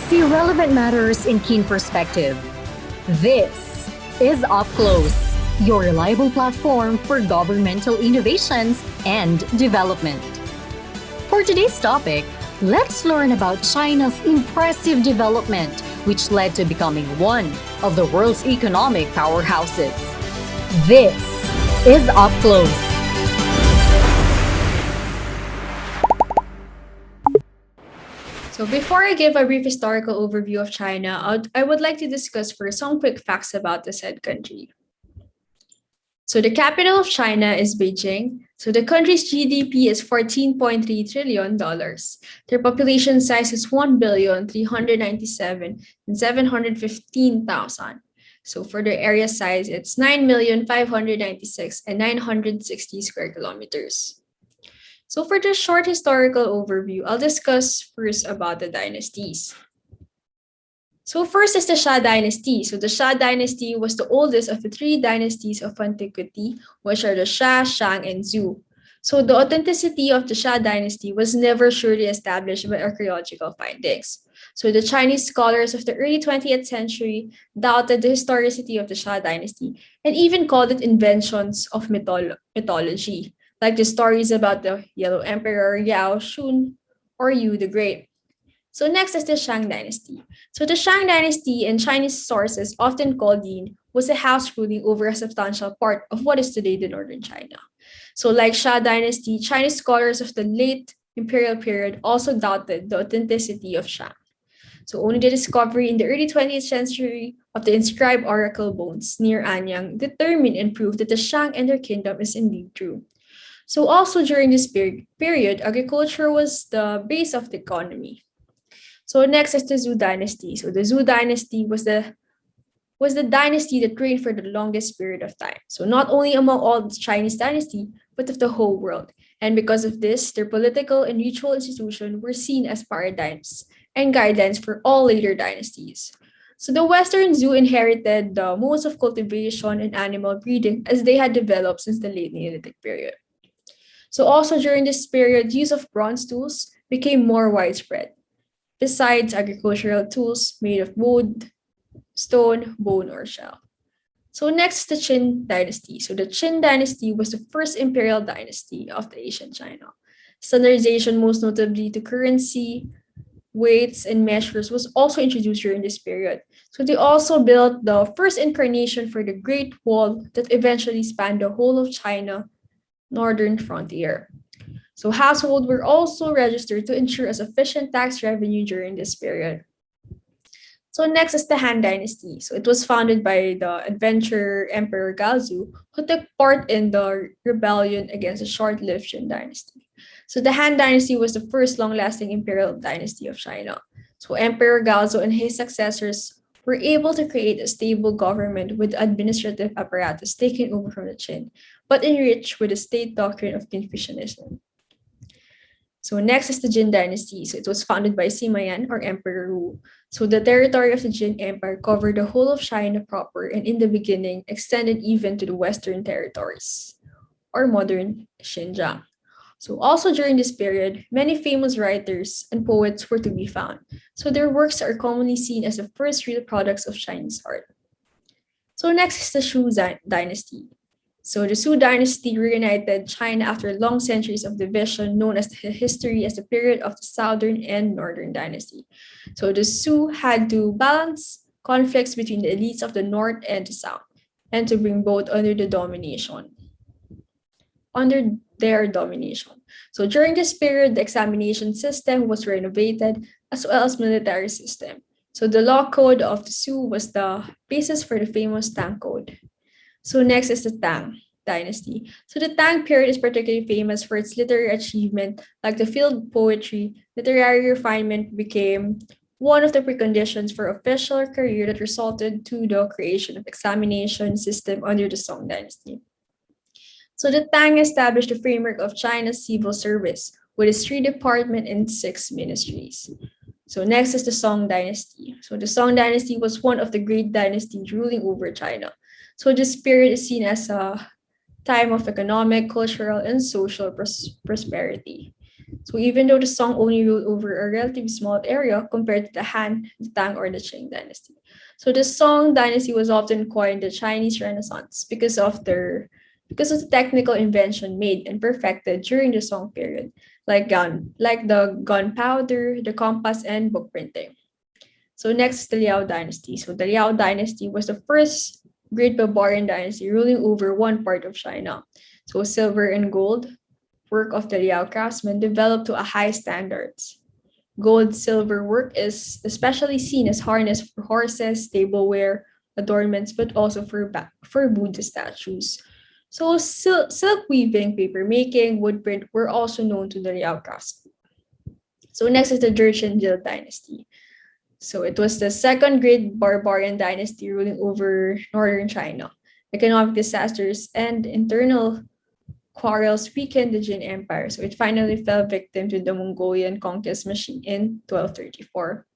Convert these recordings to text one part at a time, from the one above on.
See relevant matters in keen perspective. This is Up Close, your reliable platform for governmental innovations and development. For today's topic, let's learn about China's impressive development, which led to becoming one of the world's economic powerhouses. This is Up Close. So before I give a brief historical overview of China, I would like to discuss first some quick facts about the said country. So the capital of China is Beijing. So the country's GDP is $14.3 trillion. Their population size is 1,397,715,000. So for their area size, it's 9,596,960 square kilometers. So for this short historical overview, I'll discuss first about the dynasties. So first is the Xia dynasty. So the Xia dynasty was the oldest of the three dynasties of antiquity, which are the Xia, Shang, and Zhou. So the authenticity of the Xia dynasty was never surely established by archaeological findings. So the Chinese scholars of the early 20th century doubted the historicity of the Xia dynasty and even called it inventions of mythology, like the stories about the Yellow Emperor Yao Shun or Yu the Great. So next is the Shang dynasty. So the Shang dynasty in Chinese sources, often called Yin, was a house ruling over a substantial part of what is today the northern China. So like Xia dynasty, Chinese scholars of the late imperial period also doubted the authenticity of Shang. So only the discovery in the early 20th century of the inscribed oracle bones near Anyang determined and proved that the Shang and their kingdom is indeed true. So also during this period, agriculture was the base of the economy. So next is the Zhou dynasty. So the Zhou dynasty was the dynasty that reigned for the longest period of time. So not only among all the Chinese dynasty, but of the whole world. And because of this, their political and ritual institutions were seen as paradigms and guidelines for all later dynasties. So the Western Zhou inherited the modes of cultivation and animal breeding as they had developed since the late Neolithic period. So also during this period, use of bronze tools became more widespread, besides agricultural tools made of wood, stone, bone, or shell. So next, the Qin dynasty. So the Qin dynasty was the first imperial dynasty of the ancient China. Standardization, most notably to currency, weights, and measures, was also introduced during this period. So they also built the first incarnation for the Great Wall that eventually spanned the whole of China northern frontier. So households were also registered to ensure a sufficient tax revenue during this period. So next is the Han Dynasty. So it was founded by the adventurer Emperor Gaozu, who took part in the rebellion against the short-lived Qin Dynasty. So the Han Dynasty was the first long-lasting imperial dynasty of China. So Emperor Gaozu and his successors were able to create a stable government with administrative apparatus taken over from the Qin, but enriched with the state doctrine of Confucianism. So next is the Jin dynasty. So it was founded by Sima Yan or Emperor Wu. So the territory of the Jin Empire covered the whole of China proper and in the beginning extended even to the western territories or modern Xinjiang. So also during this period, many famous writers and poets were to be found. So their works are commonly seen as the first real products of Chinese art. So next is the Shu dynasty. So the Shu dynasty reunited China after long centuries of division, known as the history as the period of the southern and northern dynasty. So the Shu had to balance conflicts between the elites of the north and the south, and to bring both under their domination. So during this period, the examination system was renovated as well as military system. So the law code of the Shu was the basis for the famous Tang Code. So next is the Tang dynasty. So the Tang period is particularly famous for its literary achievement, like the field poetry. Literary refinement became one of the preconditions for official career that resulted to the creation of examination system under the Song dynasty. So the Tang established the framework of China's civil service with its 3 departments and 6 ministries. So next is the Song dynasty. So the Song dynasty was one of the great dynasties ruling over China. So this period is seen as a time of economic, cultural, and social prosperity. So even though the Song only ruled over a relatively small area compared to the Han, the Tang, or the Qing dynasty. So the Song dynasty was often coined the Chinese Renaissance because of the technical invention made and perfected during the Song period, like the gunpowder, the compass, and book printing. So next is the Liao dynasty. So the Liao dynasty was the first great barbarian dynasty ruling over one part of China. So silver and gold, work of the Liao craftsmen, developed to a high standards. Gold silver work is especially seen as harness for horses, tableware, adornments, but also for Buddha statues. So silk weaving, paper making, wood print were also known to the Liao craftsmen. So next is the Jurchen dynasty. So it was the second great barbarian dynasty ruling over northern China. Economic disasters and internal quarrels weakened the Jin Empire, so it finally fell victim to the Mongolian conquest machine in 1234.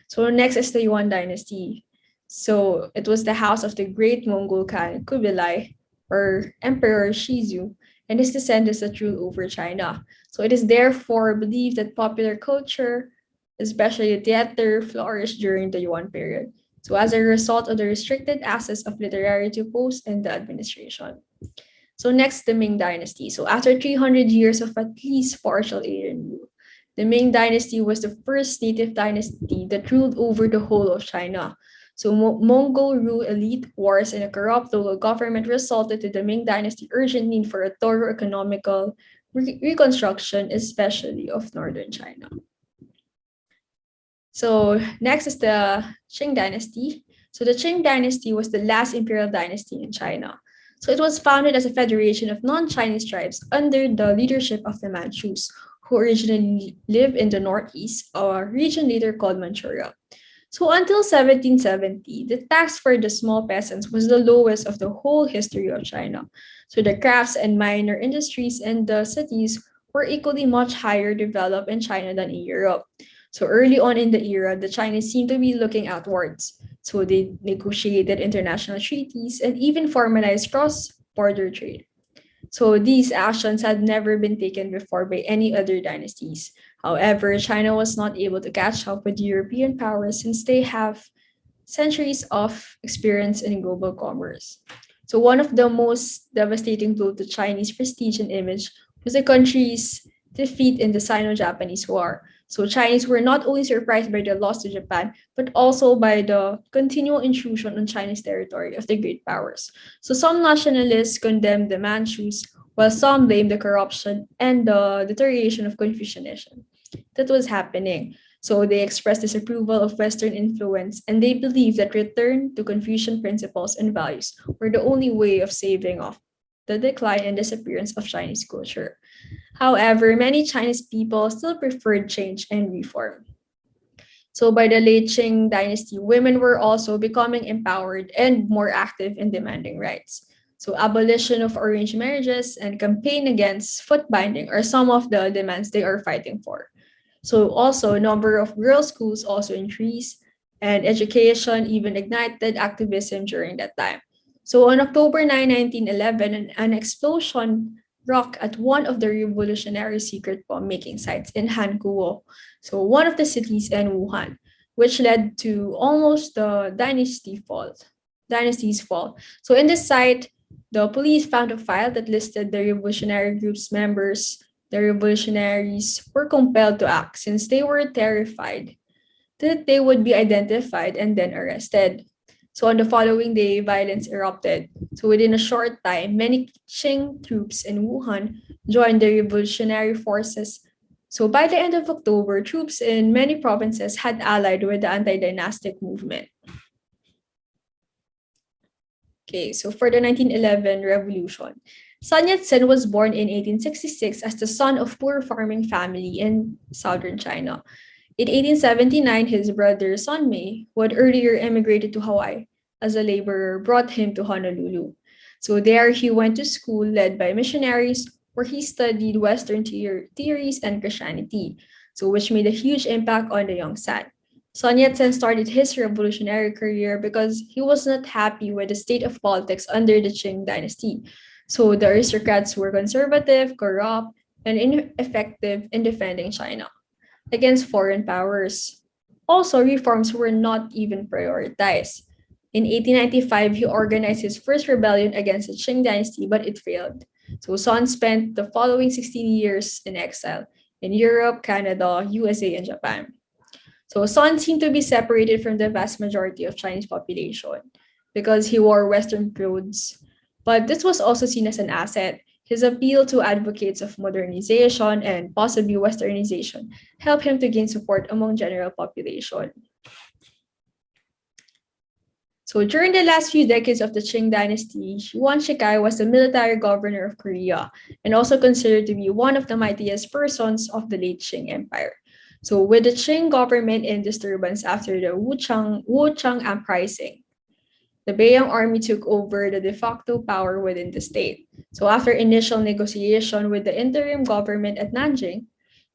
So next is the Yuan dynasty. So it was the house of the great Mongol Khan Kubilai, or Emperor Shizu, and his descendants that ruled over China. So it is therefore believed that popular culture, especially theater, flourished during the Yuan period. So as a result of the restricted access of literary to posts in the administration. So next, the Ming Dynasty. So after 300 years of at least partial alien rule, the Ming Dynasty was the first native dynasty that ruled over the whole of China. So Mongol rule, elite wars, and a corrupt local government resulted to the Ming Dynasty urgent need for a thorough economical reconstruction, especially of northern China. So next is the Qing Dynasty. So the Qing Dynasty was the last imperial dynasty in China. So it was founded as a federation of non-Chinese tribes under the leadership of the Manchus, who originally lived in the northeast, a region later called Manchuria. So until 1770, the tax for the small peasants was the lowest of the whole history of China. So the crafts and minor industries in the cities were equally much higher developed in China than in Europe. So early on in the era, the Chinese seemed to be looking outwards. So they negotiated international treaties and even formalized cross-border trade. So these actions had never been taken before by any other dynasties. However, China was not able to catch up with European powers since they have centuries of experience in global commerce. So one of the most devastating blows to Chinese prestige and image was the country's defeat in the Sino-Japanese War. So Chinese were not only surprised by the loss to Japan, but also by the continual intrusion on Chinese territory of the great powers. So some nationalists condemned the Manchus, while some blamed the corruption and the deterioration of Confucianism that was happening. So they expressed disapproval of Western influence, and they believed that return to Confucian principles and values were the only way of saving off the decline and disappearance of Chinese culture. However, many Chinese people still preferred change and reform. So by the late Qing dynasty, women were also becoming empowered and more active in demanding rights. So abolition of arranged marriages and campaign against foot binding are some of the demands they are fighting for. So also number of girls' schools also increased, and education even ignited activism during that time. So on October 9, 1911, an explosion rock at one of the revolutionary secret bomb making sites in Hankuo, so one of the cities in Wuhan, which led to almost the dynasty's fall. So in this site, the police found a file that listed the revolutionary group's members. The revolutionaries were compelled to act since they were terrified that they would be identified and then arrested. So on the following day, violence erupted. So within a short time, many Qing troops in Wuhan joined the revolutionary forces. So by the end of October, troops in many provinces had allied with the anti-dynastic movement. Okay, so for the 1911 revolution, Sun Yat-sen was born in 1866 as the son of poor farming family in southern China. In 1879, his brother Sun Mei, who had earlier emigrated to Hawaii as a laborer, brought him to Honolulu. So there he went to school led by missionaries where he studied Western theories and Christianity, so which made a huge impact on the young San. Sun Yat-sen started his revolutionary career because he was not happy with the state of politics under the Qing dynasty. So the aristocrats were conservative, corrupt, and ineffective in defending China against foreign powers. Also, reforms were not even prioritized. In 1895, he organized his first rebellion against the Qing dynasty, but it failed. So Sun spent the following 16 years in exile in Europe, Canada, USA, and Japan. So Sun seemed to be separated from the vast majority of Chinese population because he wore Western clothes. But this was also seen as an asset. His appeal to advocates of modernization and possibly westernization helped him to gain support among general population. So during the last few decades of the Qing dynasty, Yuan Shikai was the military governor of Korea and also considered to be one of the mightiest persons of the late Qing Empire. So with the Qing government in disturbance after the Wuchang uprising, the Beiyang army took over the de facto power within the state. So after initial negotiation with the interim government at Nanjing,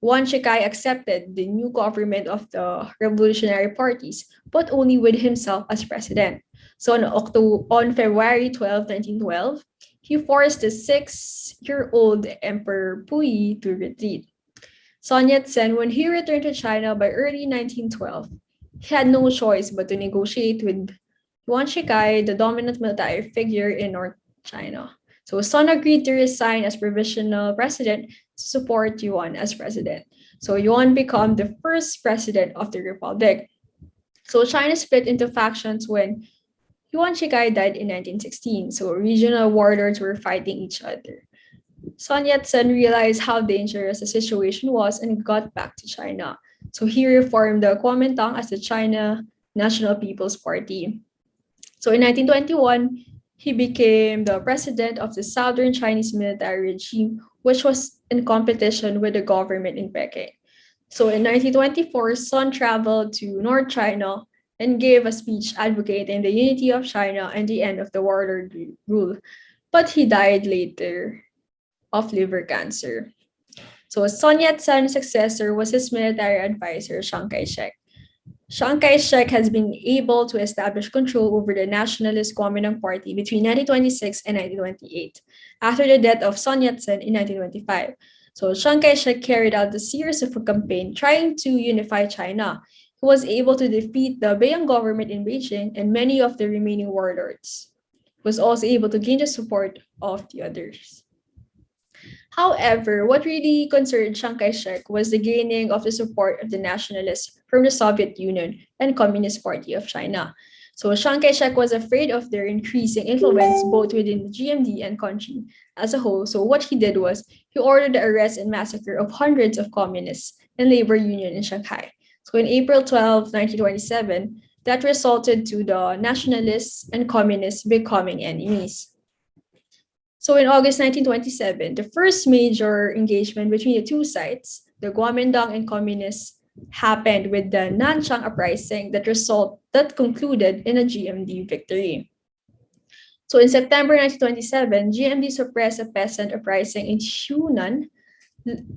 Yuan Shikai accepted the new government of the revolutionary parties, but only with himself as president. So on February 12, 1912, he forced the 6-year-old Emperor Puyi to retreat. Sun Yat-sen, when he returned to China by early 1912, he had no choice but to negotiate with Yuan Shikai, the dominant military figure in North China. So Sun agreed to resign as provisional president to support Yuan as president. So Yuan became the first president of the republic. So China split into factions when Yuan Shikai died in 1916. So regional warlords were fighting each other. Sun Yat-sen realized how dangerous the situation was and got back to China. So he reformed the Kuomintang as the China National People's Party. So in 1921, he became the president of the Southern Chinese military regime, which was in competition with the government in Peking. So in 1924, Sun traveled to North China and gave a speech advocating the unity of China and the end of the warlord rule. But he died later of liver cancer. So Sun Yat-sen's successor was his military advisor, Chiang Kai-shek. Chiang Kai-shek has been able to establish control over the nationalist Kuomintang Party between 1926 and 1928, after the death of Sun Yat-sen in 1925. So Chiang Kai-shek carried out a series of a campaign trying to unify China. He was able to defeat the Beiyang government in Beijing and many of the remaining warlords. He was also able to gain the support of the others. However, what really concerned Chiang Kai-shek was the gaining of the support of the nationalists from the Soviet Union and Communist Party of China. So Chiang Kai-shek was afraid of their increasing influence both within the GMD and country as a whole. So what he did was he ordered the arrest and massacre of hundreds of communists and labor union in Shanghai. So in April 12, 1927, that resulted to the nationalists and communists becoming enemies. So in August 1927, the first major engagement between the two sides, the Kuomintang and communists, happened with the Nanchang uprising that concluded in a GMD victory. So in September 1927, GMD suppressed a peasant uprising in Hunan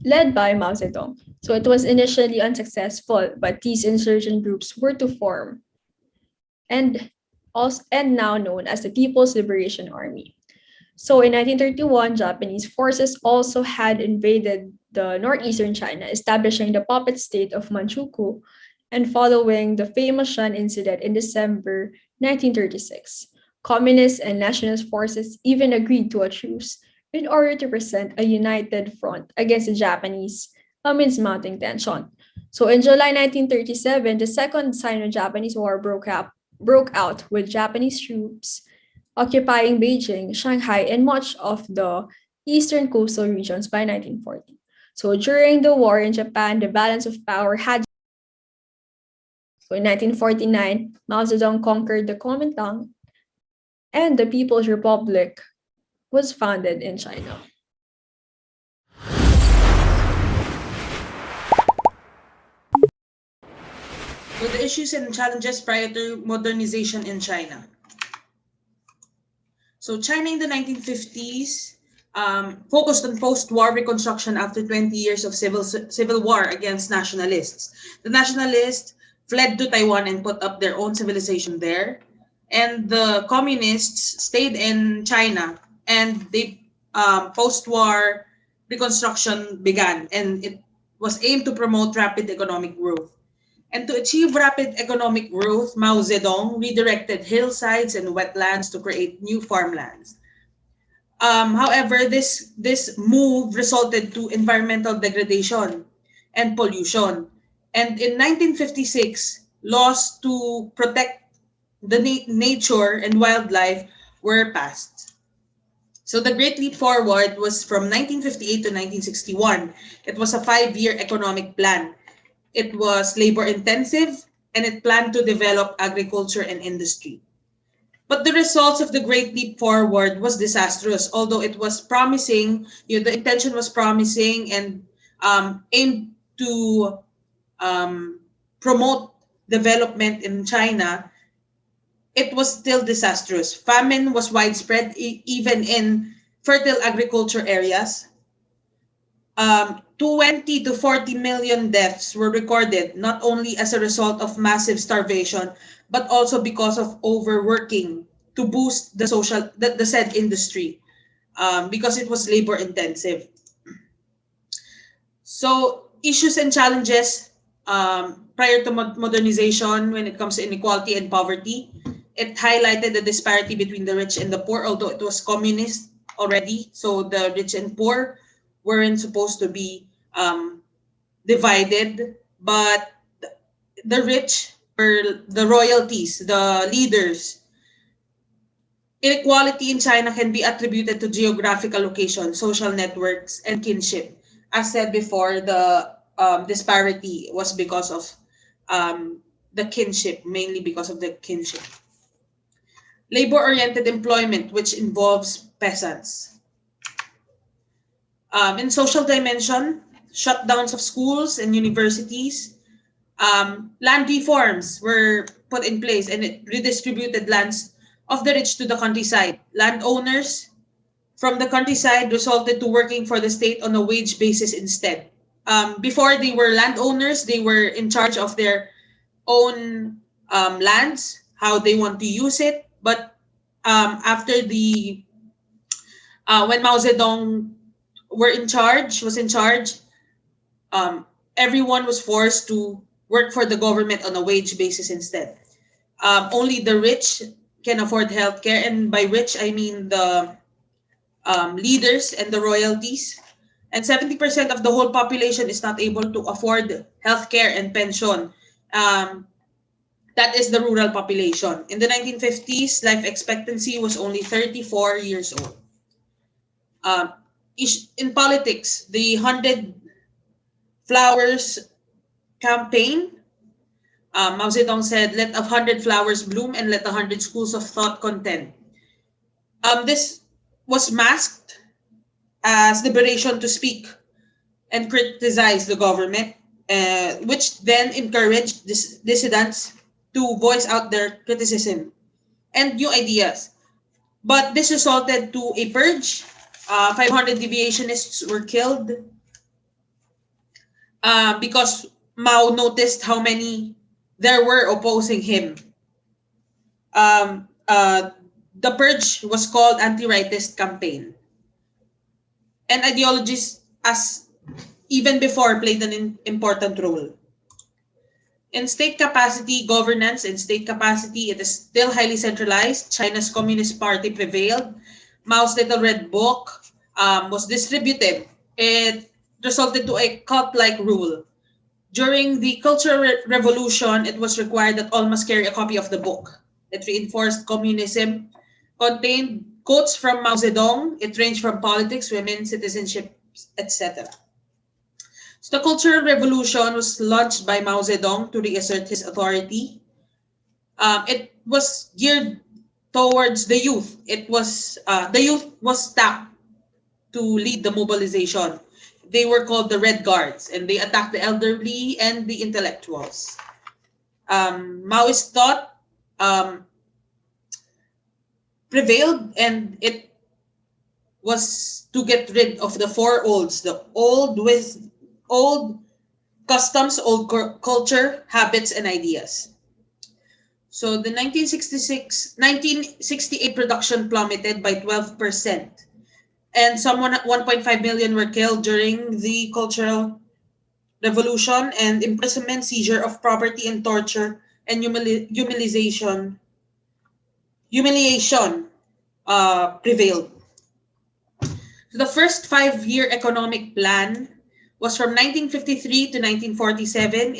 led by Mao Zedong. So it was initially unsuccessful, but these insurgent groups were to form and now known as the People's Liberation Army. So in 1931, Japanese forces also had invaded the northeastern China, establishing the puppet state of Manchukuo and following the famous Shan incident in December 1936. Communist and nationalist forces even agreed to a truce in order to present a united front against the Japanese amidst mounting tension. So in July 1937, the Second Sino-Japanese War broke out with Japanese troops occupying Beijing, Shanghai, and much of the eastern coastal regions by 1940. So during the war in Japan, the balance of power had. So in 1949, Mao Zedong conquered the Kuomintang, and the People's Republic was founded in China. So the issues and challenges prior to modernization in China. So China in the 1950s focused on post-war reconstruction after 20 years of civil war against nationalists. The nationalists fled to Taiwan and put up their own civilization there. And the communists stayed in China, and they post-war reconstruction began, and it was aimed to promote rapid economic growth. And to achieve rapid economic growth, Mao Zedong redirected hillsides and wetlands to create new farmlands. However, this move resulted to environmental degradation and pollution. And in 1956, laws to protect the nature and wildlife were passed. So the Great Leap Forward was from 1958 to 1961. It was a 5-year economic plan. It was labor intensive, and it planned to develop agriculture and industry. But the results of the Great Leap Forward was disastrous, although it was promising, the intention was promising and aimed to promote development in China. It was still disastrous. Famine was widespread even in fertile agriculture areas. 20 to 40 million deaths were recorded, not only as a result of massive starvation, but also because of overworking to boost the said industry, because it was labor intensive. So issues and challenges prior to modernization when it comes to inequality and poverty. It highlighted the disparity between the rich and the poor, although it was communist already. So the rich and poor weren't supposed to be divided, but the rich were the royalties, the leaders. Inequality in China can be attributed to geographical location, social networks, and kinship. As said before, the disparity was because of the kinship, mainly because of the kinship. Labor-oriented employment, which involves peasants. In social dimension, shutdowns of schools and universities, land reforms were put in place, and it redistributed lands of the rich to the countryside. Landowners from the countryside resulted to working for the state on a wage basis instead. Before they were landowners, they were in charge of their own lands, how they want to use it. But after when Mao Zedong was in charge, everyone was forced to work for the government on a wage basis instead. Only the rich can afford healthcare, and by rich I mean the leaders and the royalties. And 70% of the whole population is not able to afford healthcare and pension. That is the rural population. In the 1950s, life expectancy was only 34 years old. In politics, the 100 Flowers campaign, Mao Zedong said, let 100 flowers bloom and let 100 schools of thought contend. This was masked as liberation to speak and criticize the government, which then encouraged dissidents to voice out their criticism and new ideas. But this resulted to a purge. 500 deviationists were killed because Mao noticed how many there were opposing him. The purge was called anti-rightist campaign. And ideologies, as even before, played an important role. In state capacity, governance and state capacity, it is still highly centralized. China's Communist Party prevailed. Mao's Little Red Book was distributed. It resulted to a cult-like rule. During the Cultural Revolution, it was required that all must carry a copy of the book. It reinforced communism, contained quotes from Mao Zedong. It ranged from politics, women, citizenship, etc. So the Cultural Revolution was launched by Mao Zedong to reassert his authority. It was geared towards the youth. The youth was tapped to lead the mobilization. They were called the Red Guards, and they attacked the elderly and the intellectuals. Maoist thought prevailed, and it was to get rid of the four olds, the old customs, old culture, habits, and ideas. So the 1968 production plummeted by 12%. and 1.5 million were killed during the Cultural Revolution, and imprisonment, seizure of property, and torture and humiliation prevailed. So the first 5-year economic plan was from 1953 to 1947.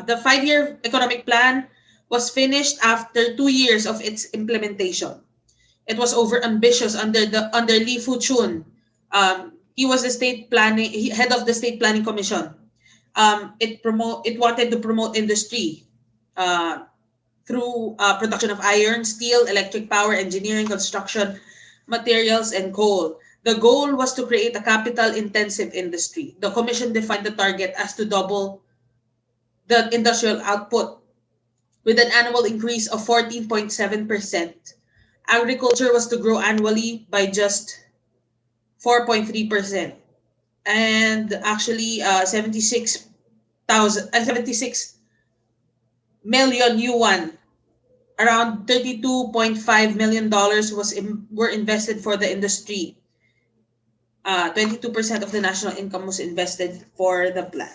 The 5-year economic plan was finished after 2 years of its implementation. It was over ambitious under Li Fuchun. He was the head of the state planning commission. It wanted to promote industry through production of iron, steel, electric power, engineering, construction, materials, and coal. The goal was to create a capital-intensive industry. The commission defined the target as to double the industrial output with an annual increase of 14.7%. Agriculture was to grow annually by just 4.3%. And actually, 76 million yuan, around $32.5 million were invested for the industry. 22% of the national income was invested for the plan.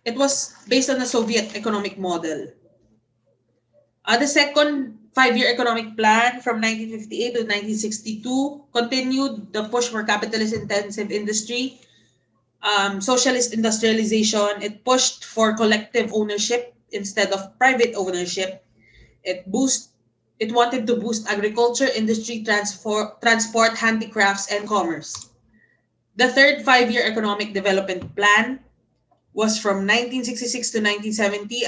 It was based on the Soviet economic model. The second 5-year economic plan from 1958 to 1962 continued the push for capitalist-intensive industry, socialist industrialization. It pushed for collective ownership instead of private ownership. It wanted to boost agriculture, industry, transport, handicrafts, and commerce. The third 5-year economic development plan was from 1966 to 1970.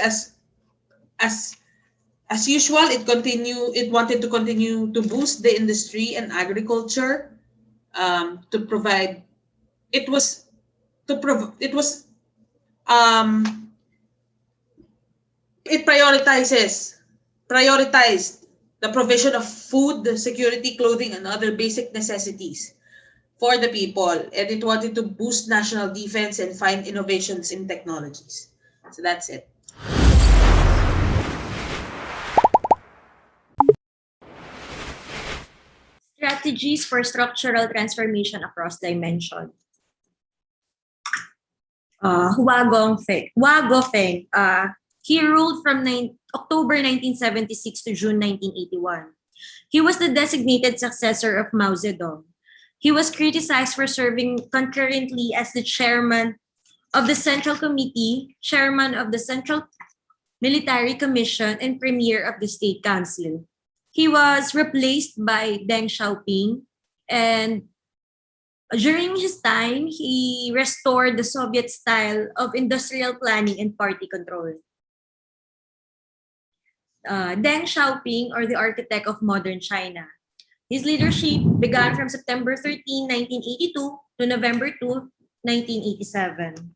As usual, it wanted to continue to boost the industry and agriculture, to provide. It prioritized the provision of food, security, clothing, and other basic necessities for the people, and it wanted to boost national defense and find innovations in technologies. So that's it. Strategies for structural transformation across dimensions. Hua Guofeng, he ruled from October 1976 to June 1981. He was the designated successor of Mao Zedong. He was criticized for serving concurrently as the chairman of the Central Committee, chairman of the Central Military Commission, and premier of the State Council. He was replaced by Deng Xiaoping, and during his time, he restored the Soviet style of industrial planning and party control. Deng Xiaoping, or the architect of modern China. His leadership began from September 13, 1982 to November 2, 1987.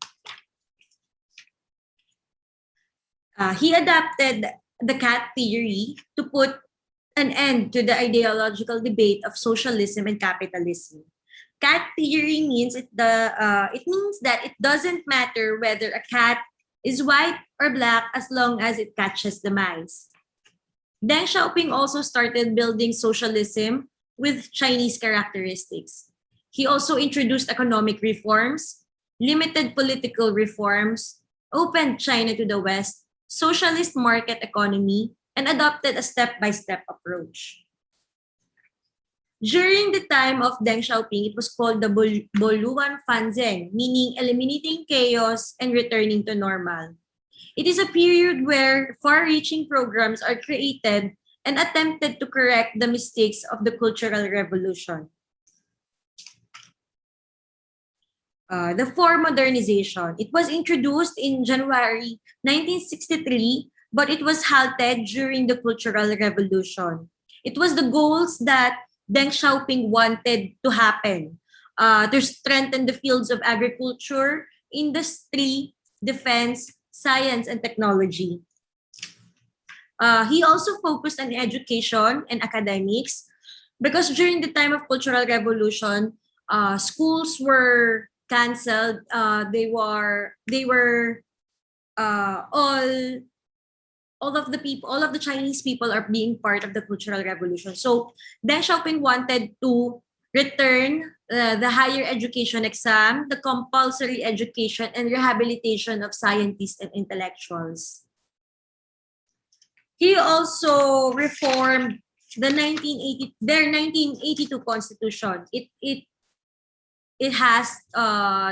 He adapted the CAT theory to put an end to the ideological debate of socialism and capitalism. Cat theory means it means that it doesn't matter whether a cat is white or black as long as it catches the mice. Deng Xiaoping also started building socialism with Chinese characteristics. He also introduced economic reforms, limited political reforms, opened China to the West, socialist market economy, and adopted a step-by-step approach. During the time of Deng Xiaoping, it was called the Boluan Fanzeng, meaning eliminating chaos and returning to normal. It is a period where far-reaching programs are created and attempted to correct the mistakes of the Cultural Revolution. The Four Modernization. It was introduced in January 1963, but it was halted during the Cultural Revolution. It was the goals that Deng Xiaoping wanted to happen, to strengthen the fields of agriculture, industry, defense, science, and technology. He also focused on education and academics because during the time of Cultural Revolution, schools were canceled. They were all all of the Chinese people are being part of the Cultural Revolution. So Deng Xiaoping wanted to return the higher education exam, the compulsory education, and rehabilitation of scientists and intellectuals. He also reformed their 1982 constitution. It has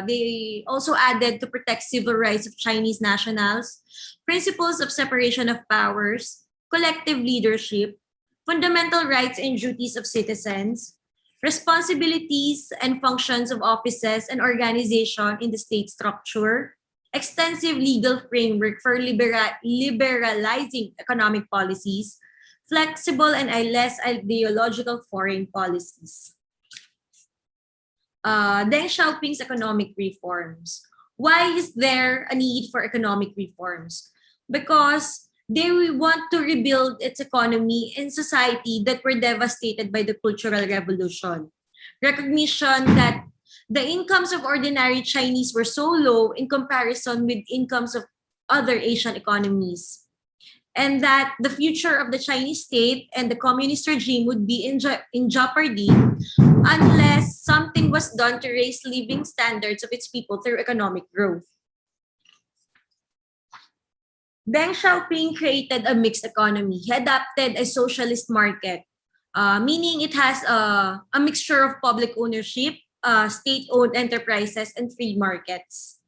they also added to protect civil rights of Chinese nationals, principles of separation of powers, collective leadership, fundamental rights and duties of citizens, responsibilities and functions of offices and organization in the state structure, extensive legal framework for liberalizing economic policies, flexible and less ideological foreign policies. Deng Xiaoping's economic reforms. Why is there a need for economic reforms? Because they want to rebuild its economy and society that were devastated by the Cultural Revolution. Recognition that the incomes of ordinary Chinese were so low in comparison with incomes of other Asian economies, and that the future of the Chinese state and the communist regime would be in jeopardy unless something was done to raise living standards of its people through economic growth. Deng Xiaoping created a mixed economy. He adopted a socialist market, meaning it has a mixture of public ownership, state-owned enterprises, and free markets.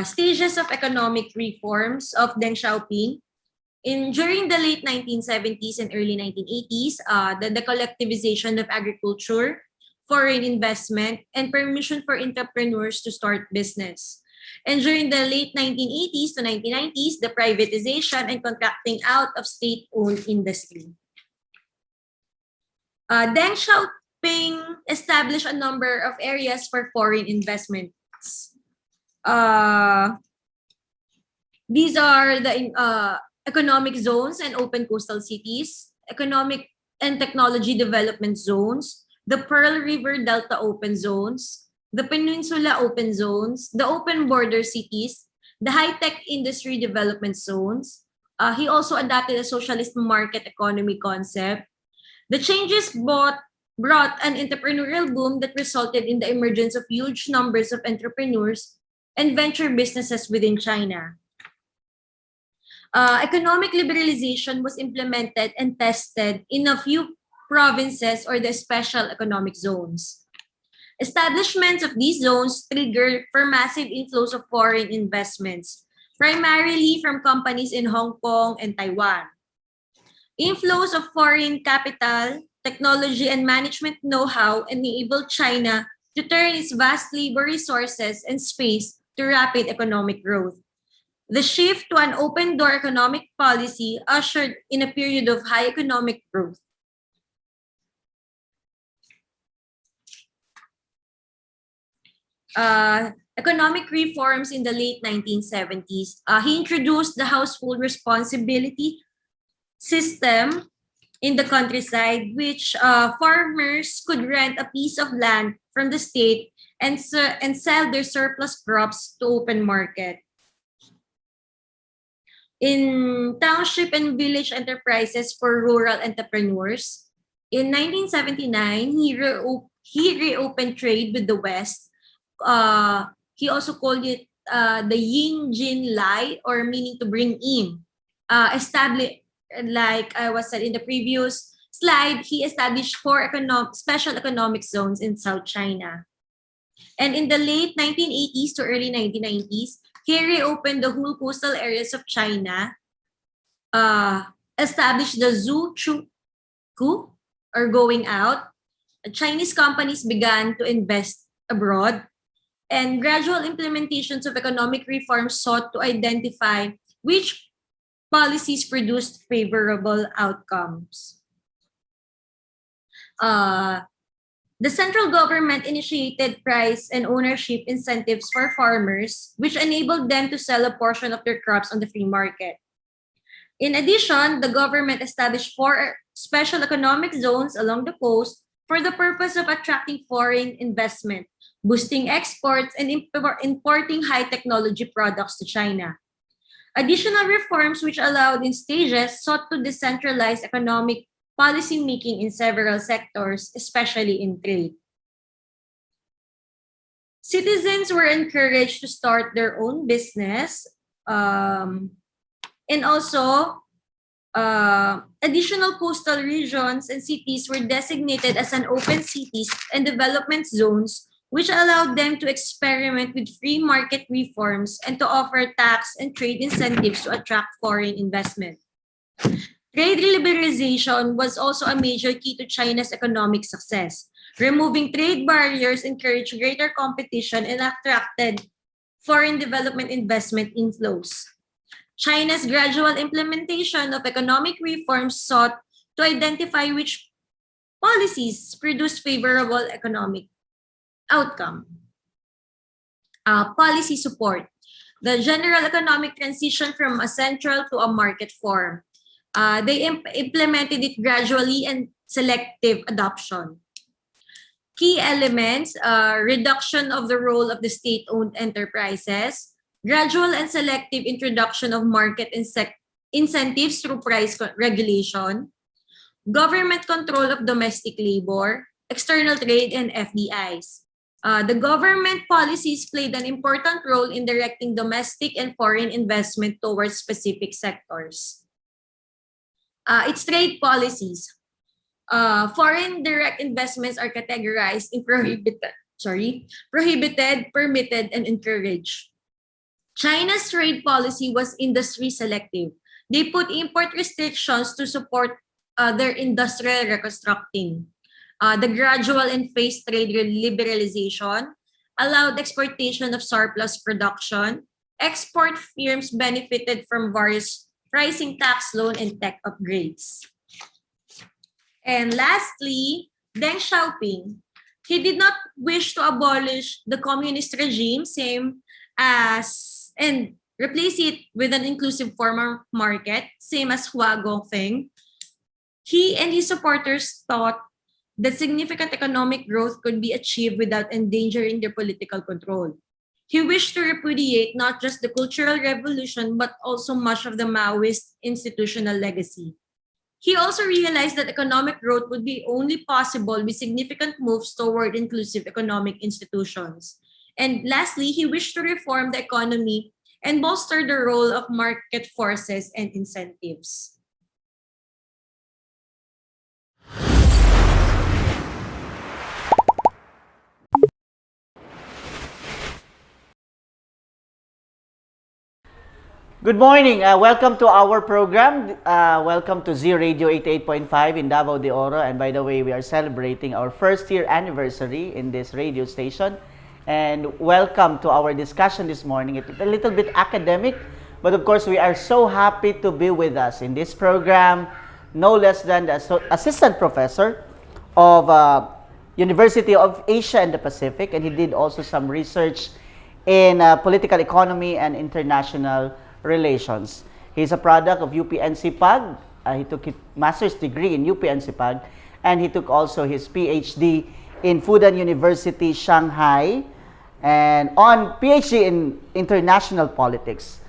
Stages of economic reforms of Deng Xiaoping. During the late 1970s and early 1980s, the collectivization of agriculture, foreign investment, and permission for entrepreneurs to start business. And during the late 1980s to 1990s, the privatization and contracting out of state-owned industry. Deng Xiaoping established a number of areas for foreign investments. These are the economic zones and open coastal cities, economic and technology development zones, the Pearl River Delta open zones, the Peninsula open zones, the open border cities, the high-tech industry development zones. He also adopted a socialist market economy concept. The changes brought an entrepreneurial boom that resulted in the emergence of huge numbers of entrepreneurs and venture businesses within China. Economic liberalization was implemented and tested in a few provinces or the special economic zones. Establishments of these zones triggered for massive inflows of foreign investments, primarily from companies in Hong Kong and Taiwan. Inflows of foreign capital, technology, and management know-how enabled China to turn its vast labor resources and space to rapid economic growth. The shift to an open-door economic policy ushered in a period of high economic growth. Economic reforms in the late 1970s. He introduced the household responsibility system in the countryside, which farmers could rent a piece of land from the state and sell their surplus crops to open market. In township and village enterprises for rural entrepreneurs, in 1979, he reopened trade with the West. He also called it the Yin Jin Lai, or meaning to bring in. Like I was said in the previous slide, he established 4 special economic zones in South China. And in the late 1980s to early 1990s, he reopened the whole coastal areas of China, established the Zhu-Chu-Ku, or going out. Chinese companies began to invest abroad, and gradual implementations of economic reforms sought to identify which policies produced favorable outcomes. The central government initiated price and ownership incentives for farmers, which enabled them to sell a portion of their crops on the free market. In addition, the government established 4 special economic zones along the coast for the purpose of attracting foreign investment, boosting exports, and importing high technology products to China. Additional reforms, which allowed in stages, sought to decentralize economic policy making in several sectors, especially in trade. Citizens were encouraged to start their own business, and also additional coastal regions and cities were designated as an open cities and development zones, which allowed them to experiment with free market reforms and to offer tax and trade incentives to attract foreign investment. Trade liberalization was also a major key to China's economic success. Removing trade barriers encouraged greater competition and attracted foreign development investment inflows. China's gradual implementation of economic reforms sought to identify which policies produced favorable economic outcome. Policy support. The general economic transition from a central to a market form. They implemented it gradually and selective adoption. Key elements, reduction of the role of the state-owned enterprises, gradual and selective introduction of market incentives through price regulation, government control of domestic labor, external trade, and FDIs. The government policies played an important role in directing domestic and foreign investment towards specific sectors. Its trade policies. Foreign direct investments are categorized in prohibited, permitted, and encouraged. China's trade policy was industry selective. They put import restrictions to support their industrial reconstructing. The gradual and phased trade liberalization allowed exportation of surplus production. Export firms benefited from various pricing, tax loan, and tech upgrades. And lastly, Deng Xiaoping. He did not wish to abolish the communist regime, and replace it with an inclusive formal market, same as Hua Gongfeng. He and his supporters thought that significant economic growth could be achieved without endangering their political control. He wished to repudiate not just the Cultural Revolution, but also much of the Maoist institutional legacy. He also realized that economic growth would be only possible with significant moves toward inclusive economic institutions. And lastly, he wished to reform the economy and bolster the role of market forces and incentives. Good morning. Welcome to our program. Welcome to Z Radio 88.5 in Davao de Oro. And by the way, we are celebrating our first year anniversary in this radio station. And welcome to our discussion this morning. It's a little bit academic, but of course, we are so happy to be with us in this program. No less than the assistant professor of University of Asia and the Pacific. And he did also some research in political economy and international relations. He's a product of UP NCPAG. He took his master's degree in UP NCPAG, and he took also his PhD in Fudan University, Shanghai, and on PhD in international politics.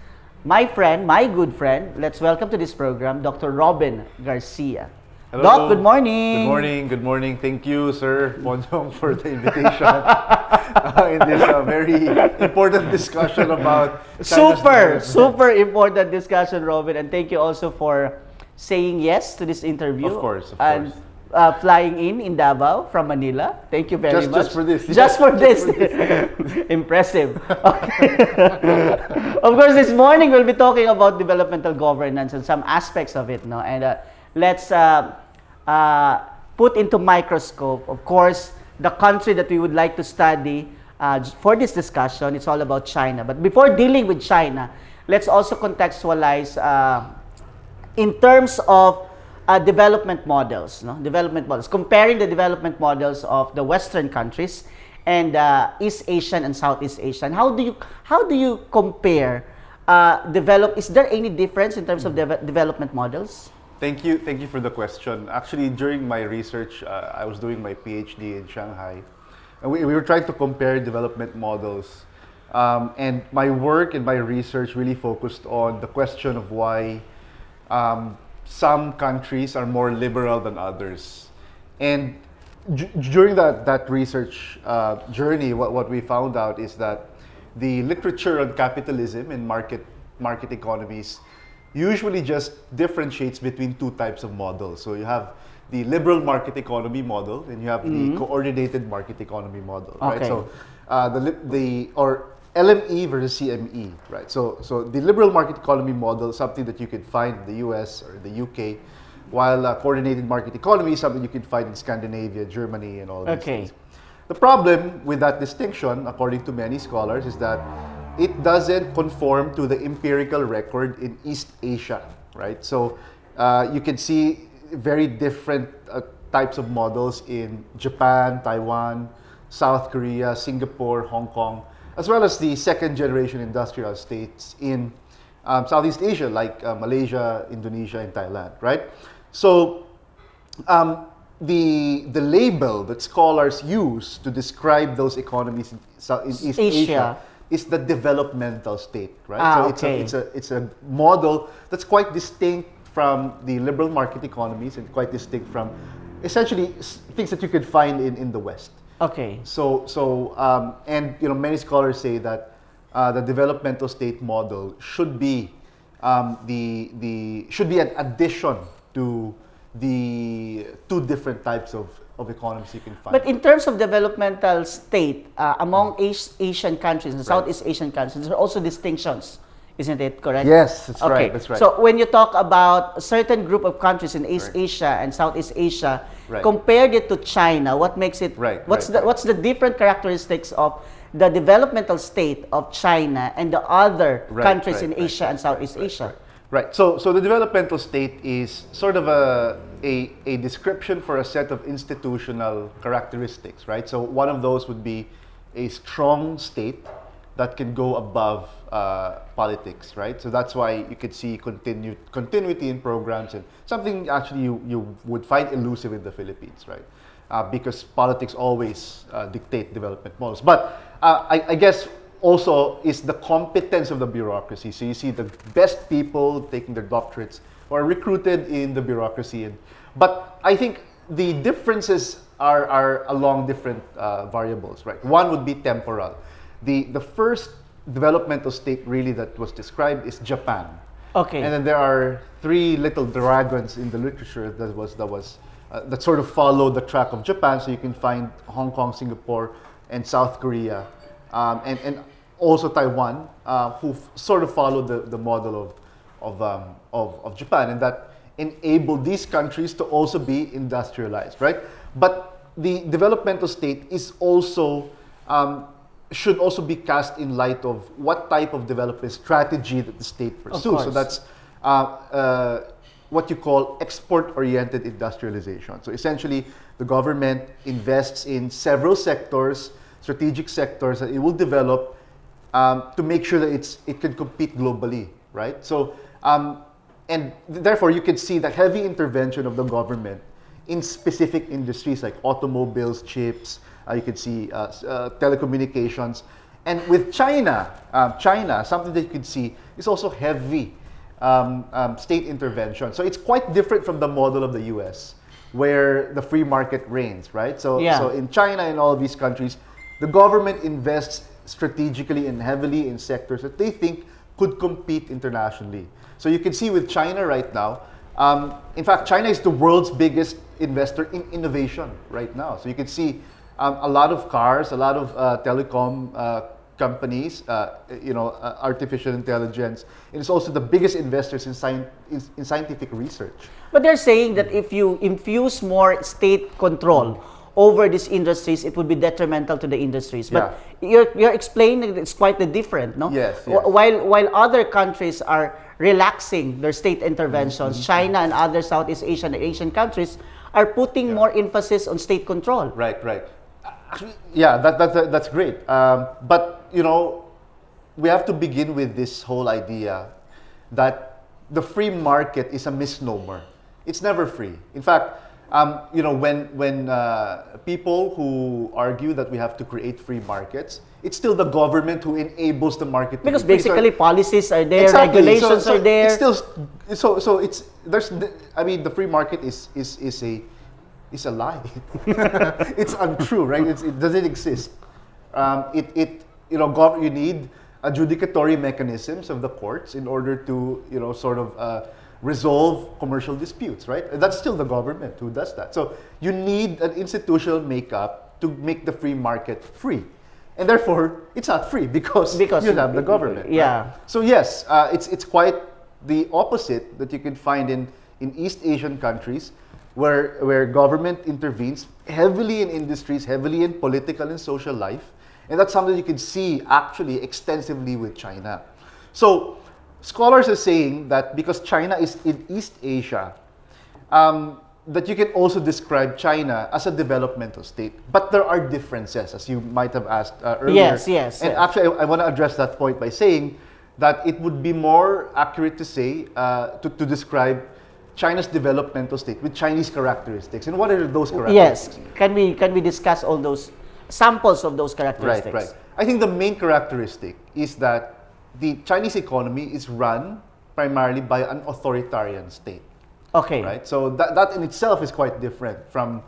My friend, my good friend, let's welcome to this program, Dr. Robin Garcia. Hello. Doc, good morning. Good morning. Good morning. Thank you, Sir Ponjong, for the invitation in this very important discussion about super important discussion, Robin, and thank you also for saying yes to this interview. Of course. And flying in Davao from Manila. Thank you very much. Just for this. Just for this. Impressive. Okay. Of course, this morning we'll be talking about developmental governance and some aspects of it, no? And let's put into microscope, of course, the country that we would like to study for this discussion. It's all about China. But before dealing with China, let's also contextualize in terms of development models, no? Development models, comparing the development models of the Western countries and East Asian and Southeast Asian. How do you compare is there any difference in terms of development models? Thank you for the question. Actually, during my research, I was doing my PhD in Shanghai, and we were trying to compare development models And my work and my research really focused on the question of why some countries are more liberal than others. And during that research journey, what we found out is that the literature on capitalism and market economies usually just differentiates between two types of models. So you have the liberal market economy model, and you have the coordinated market economy model, right? Okay. So or LME versus CME, right? So the liberal market economy model is something that you could find in the US or the UK, while coordinated market economy is something you can find in Scandinavia, Germany, and all of these things. The problem with that distinction, according to many scholars, is that it doesn't conform to the empirical record in East Asia, right? So you can see very different types of models in Japan, Taiwan, South Korea, Singapore, Hong Kong, as well as the second generation industrial states in Southeast Asia, like Malaysia, Indonesia, and Thailand, right? So the label that scholars use to describe those economies in East Asia is the developmental state, right? So it's a model that's quite distinct from the liberal market economies and quite distinct from essentially things that you could find in the West. Okay. And many scholars say that the developmental state model should be should be an addition to the two different types of economies you can find. But in terms of developmental state, among Asian countries and Southeast Asian countries, there are also distinctions. Isn't it correct? Yes, that's okay. right. That's right. So when you talk about a certain group of countries in East Asia and Southeast Asia, compared it to China, what makes it? What's the different characteristics of the developmental state of China and the other countries in Asia and Southeast Asia? Right. So the developmental state is sort of a description for a set of institutional characteristics, right? So one of those would be a strong state that can go above politics, right? So that's why you could see continuity in programs, and something actually you would find elusive in the Philippines, right? Because politics always dictate development models. But I guess also is the competence of the bureaucracy. So you see the best people taking their doctorates who are recruited in the bureaucracy. But I think the differences are along different variables, right? One would be temporal. The first developmental state really that was described is Japan. Okay. And then there are three little dragons in the literature that sort of follow the track of Japan. So you can find Hong Kong, Singapore, and South Korea, and also Taiwan, who sort of follow the model of Japan, and that enabled these countries to also be industrialized, right? But the developmental state is also should also be cast in light of what type of development strategy that the state pursues. So that's what you call export-oriented industrialization. So essentially, the government invests in several sectors, strategic sectors that it will develop to make sure that it can compete globally, right? So, and therefore, you can see the heavy intervention of the government in specific industries like automobiles, chips. You can see telecommunications. And with China, something that you can see is also heavy state intervention. So it's quite different from the model of the US, where the free market reigns, right? So in China and all of these countries, the government invests strategically and heavily in sectors that they think could compete internationally. So you can see with China right now, in fact, China is the world's biggest investor in innovation right now. So you can see a lot of cars, a lot of telecom companies, artificial intelligence. And it's also the biggest investors in scientific research. But they're saying that if you infuse more state control over these industries, it would be detrimental to the industries. But you're explaining that it's quite different, no? Yes. While other countries are relaxing their state interventions, China and other Southeast Asian and Asian countries are putting more emphasis on state control. Right. Actually, that's great. But we have to begin with this whole idea that the free market is a misnomer. It's never free. In fact, when people who argue that we have to create free markets, it's still the government who enables the market to Because be free. basically policies are there, Exactly. regulations are there. It's still the free market is a lie. It's untrue, right? It doesn't exist. You need adjudicatory mechanisms of the courts in order to resolve commercial disputes, right? That's still the government who does that. So you need an institutional makeup to make the free market free. And therefore, it's not free because you have the government. Yeah. Right? So yes, it's quite the opposite that you can find in East Asian countries where government intervenes heavily in industries, heavily in political and social life. And that's something you can see actually extensively with China. So scholars are saying that because China is in East Asia, that you can also describe China as a developmental state. But there are differences, as you might have asked earlier. Yes. And actually, I want to address that point by saying that it would be more accurate to say, to describe China's developmental state with Chinese characteristics. And what are those characteristics? Yes. Can we discuss all those samples of those characteristics? Right. I think the main characteristic is that the Chinese economy is run primarily by an authoritarian state. Okay. Right. So that in itself is quite different from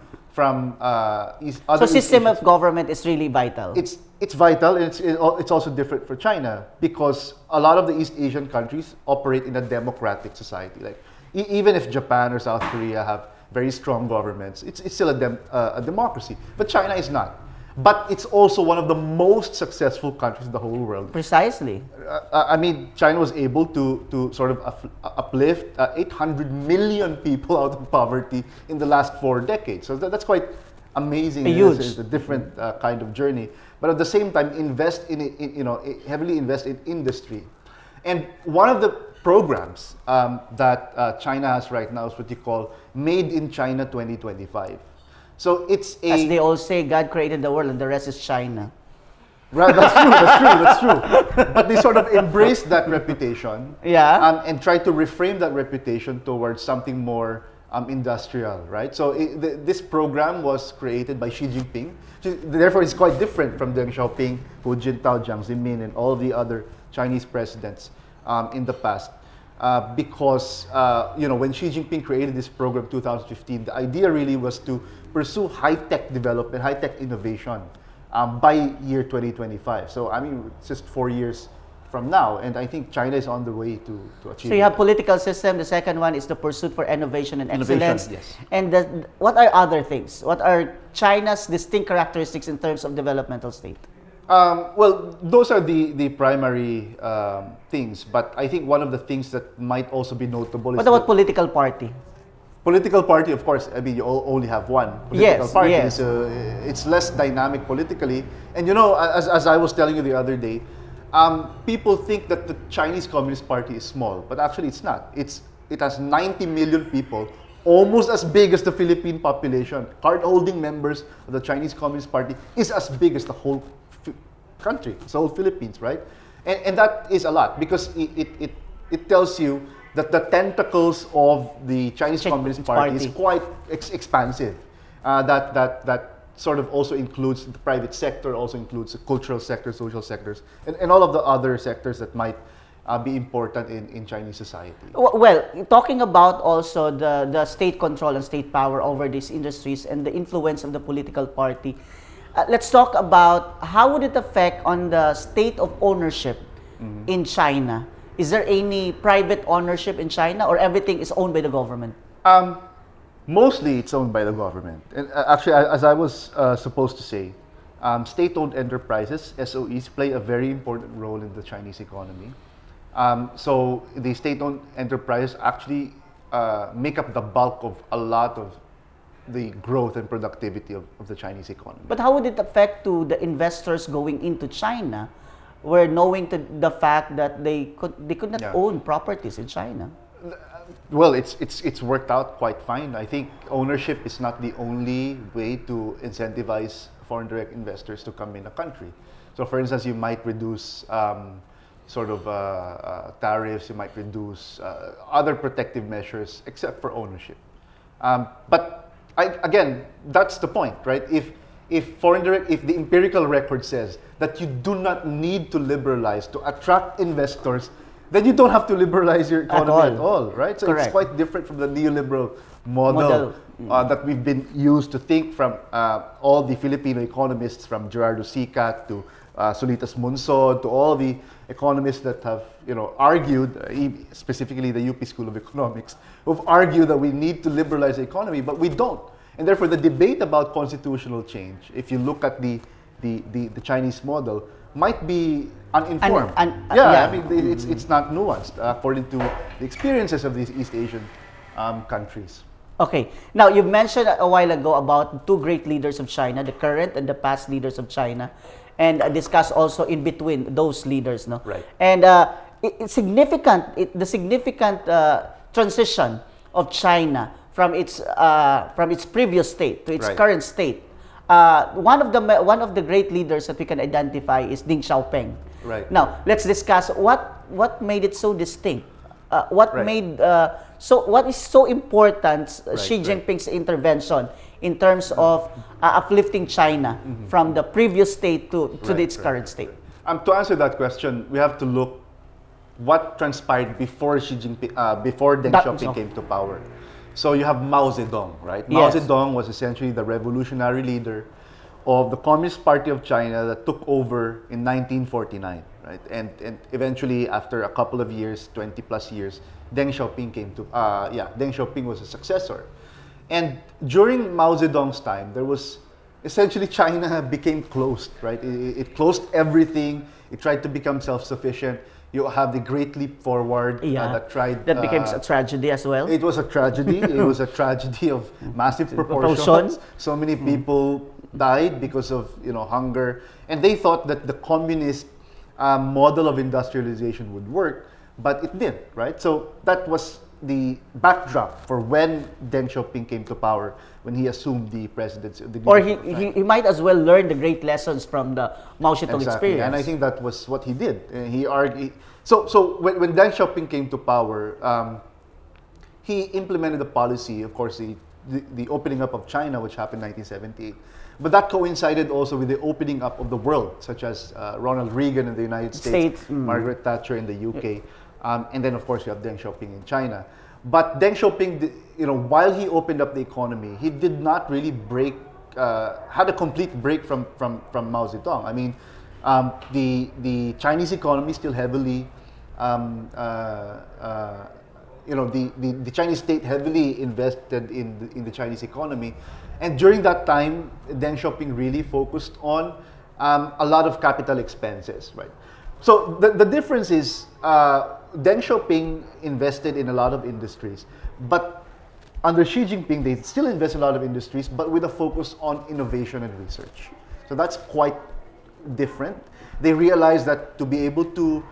other. So system of government is really vital. It's vital, and it's also different for China because a lot of the East Asian countries operate in a democratic society. Like even if Japan or South Korea have very strong governments, it's still a democracy. But China is not. But it's also one of the most successful countries in the whole world. Precisely. China was able to sort of uplift 800 million people out of poverty in the last 4 decades. So that's quite amazing. Huge. It's a different kind of journey. But at the same time, heavily invest in industry. And one of the programs that China has right now is what you call Made in China 2025. So it's as they all say, God created the world and the rest is China. Right, that's true. But they sort of embraced that reputation, and tried to reframe that reputation towards something more industrial, right? So this program was created by Xi Jinping. Therefore, it's quite different from Deng Xiaoping, Hu Jintao, Jiang Zemin, and all the other Chinese presidents in the past. Because when Xi Jinping created this program in 2015, the idea really was to pursue high-tech development, high-tech innovation by year 2025. So it's just 4 years from now, and I think China is on the way to achieve. So you have political system. The second one is the pursuit for innovation and excellence. Yes. And what are other things? What are China's distinct characteristics in terms of developmental state? Well, those are the primary things, but I think one of the things that might also be notable is What about political party? Political party, of course. You only have one political party. Yes. So it's less dynamic politically. And as I was telling you the other day, people think that the Chinese Communist Party is small, but actually it's not. It has 90 million people, almost as big as the Philippine population. Card-holding members of the Chinese Communist Party is as big as the whole country, the whole Philippines, right? And that is a lot because it tells you that the tentacles of the Chinese Communist Party is quite expansive. That sort of also includes the private sector, also includes the cultural sector, social sectors, and all of the other sectors that might be important in Chinese society. Well, talking about also the state control and state power over these industries and the influence of the political party, let's talk about how would it affect on the state of ownership in China. Is there any private ownership in China, or everything is owned by the government? Mostly it's owned by the government. And actually, as I was supposed to say, state-owned enterprises, SOEs, play a very important role in the Chinese economy. So the state-owned enterprises actually make up the bulk of a lot of the growth and productivity of the Chinese economy. But how would it affect to the investors going into China, where knowing the fact that they could not own properties in China? Well, it's worked out quite fine. I think ownership is not the only way to incentivize foreign direct investors to come in a country. So, for instance, you might reduce tariffs, you might reduce other protective measures, except for ownership. But again, that's the point, right? If the empirical record says that you do not need to liberalize to attract investors, then you don't have to liberalize your economy at all, right? So Correct. it's quite different from the neoliberal model that we've been used to think from all the Filipino economists, from Gerardo Sicat to Solitas Monzon, to all the economists that have argued, specifically the UP School of Economics, who've argued that we need to liberalize the economy, but we don't. And therefore, the debate about constitutional change, if you look at the Chinese model, might be uninformed. Yeah. I mean, it's not nuanced according to the experiences of these East Asian countries. Okay. Now, you've mentioned a while ago about two great leaders of China, the current and the past leaders of China, and discuss also in between those leaders, no? Right. And the significant transition of China from its previous state to its Right. current state. One of the great leaders that we can identify is Deng Xiaoping. Right. Now, let's discuss what made it so distinct. What is so important Xi Right. Jinping's intervention in terms of uplifting China from the previous state to its current state? To answer that question, we have to look what transpired before before Deng Xiaoping came to power. So you have Mao Zedong, right? Mao Yes. Zedong was essentially the revolutionary leader of the Communist Party of China that took over in 1949, right? And eventually, after a couple of years, 20 plus years, Deng Xiaoping Deng Xiaoping was a successor. And during Mao Zedong's time, there was essentially China became closed, right? It closed everything. It tried to become self-sufficient. You have the Great Leap Forward that became a tragedy as well. It was a tragedy. It was a tragedy of massive proportions. Proportions. So many people died because of hunger, and they thought that the communist model of industrialization would work, but it didn't. Right. So that was the backdrop for when Deng Xiaoping came to power, when he assumed the presidency. Or he might as well learn the great lessons from the Mao Zedong experience. And I think that was what he did. He argued. So when Deng Xiaoping came to power, he implemented a policy, of course, the opening up of China, which happened in 1978. But that coincided also with the opening up of the world, such as Ronald Reagan in the United States, Margaret Thatcher in the UK, and then of course you have Deng Xiaoping in China. But Deng Xiaoping, while he opened up the economy, he did not really had a complete break from Mao Zedong. I mean, the Chinese economy still heavily, the Chinese state heavily invested in the Chinese economy, and during that time, Deng Xiaoping really focused on a lot of capital expenses, right? So the difference is Deng Xiaoping invested in a lot of industries, but under Xi Jinping, they still invest in a lot of industries, but with a focus on innovation and research. So that's quite different. They realized that to be able to,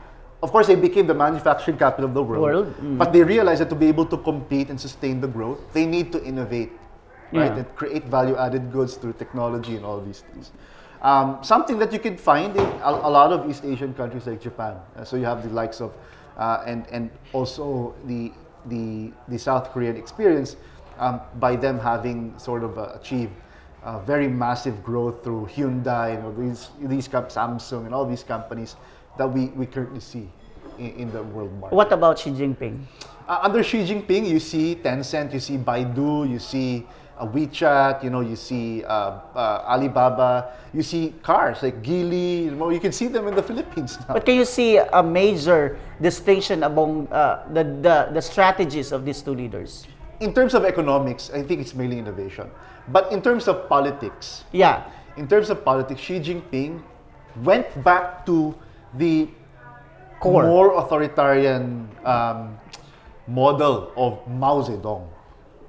of course, they became the manufacturing capital of the world. But they realized that to be able to compete and sustain the growth, they need to innovate, right? And create value-added goods through technology and all these things. Something that you can find in a lot of East Asian countries like Japan. So you have the likes of, and also the South Korean experience by them having sort of achieved very massive growth through Hyundai and Samsung and all these companies that we currently see in the world market. What about Xi Jinping? Under Xi Jinping, you see Tencent, you see Baidu, you see WeChat, you see Alibaba, you see cars like Geely. You can see them in the Philippines now. But can you see a major distinction among the strategies of these two leaders? In terms of economics, I think it's mainly innovation. But in terms of politics, Xi Jinping went back to the core, more authoritarian model of Mao Zedong,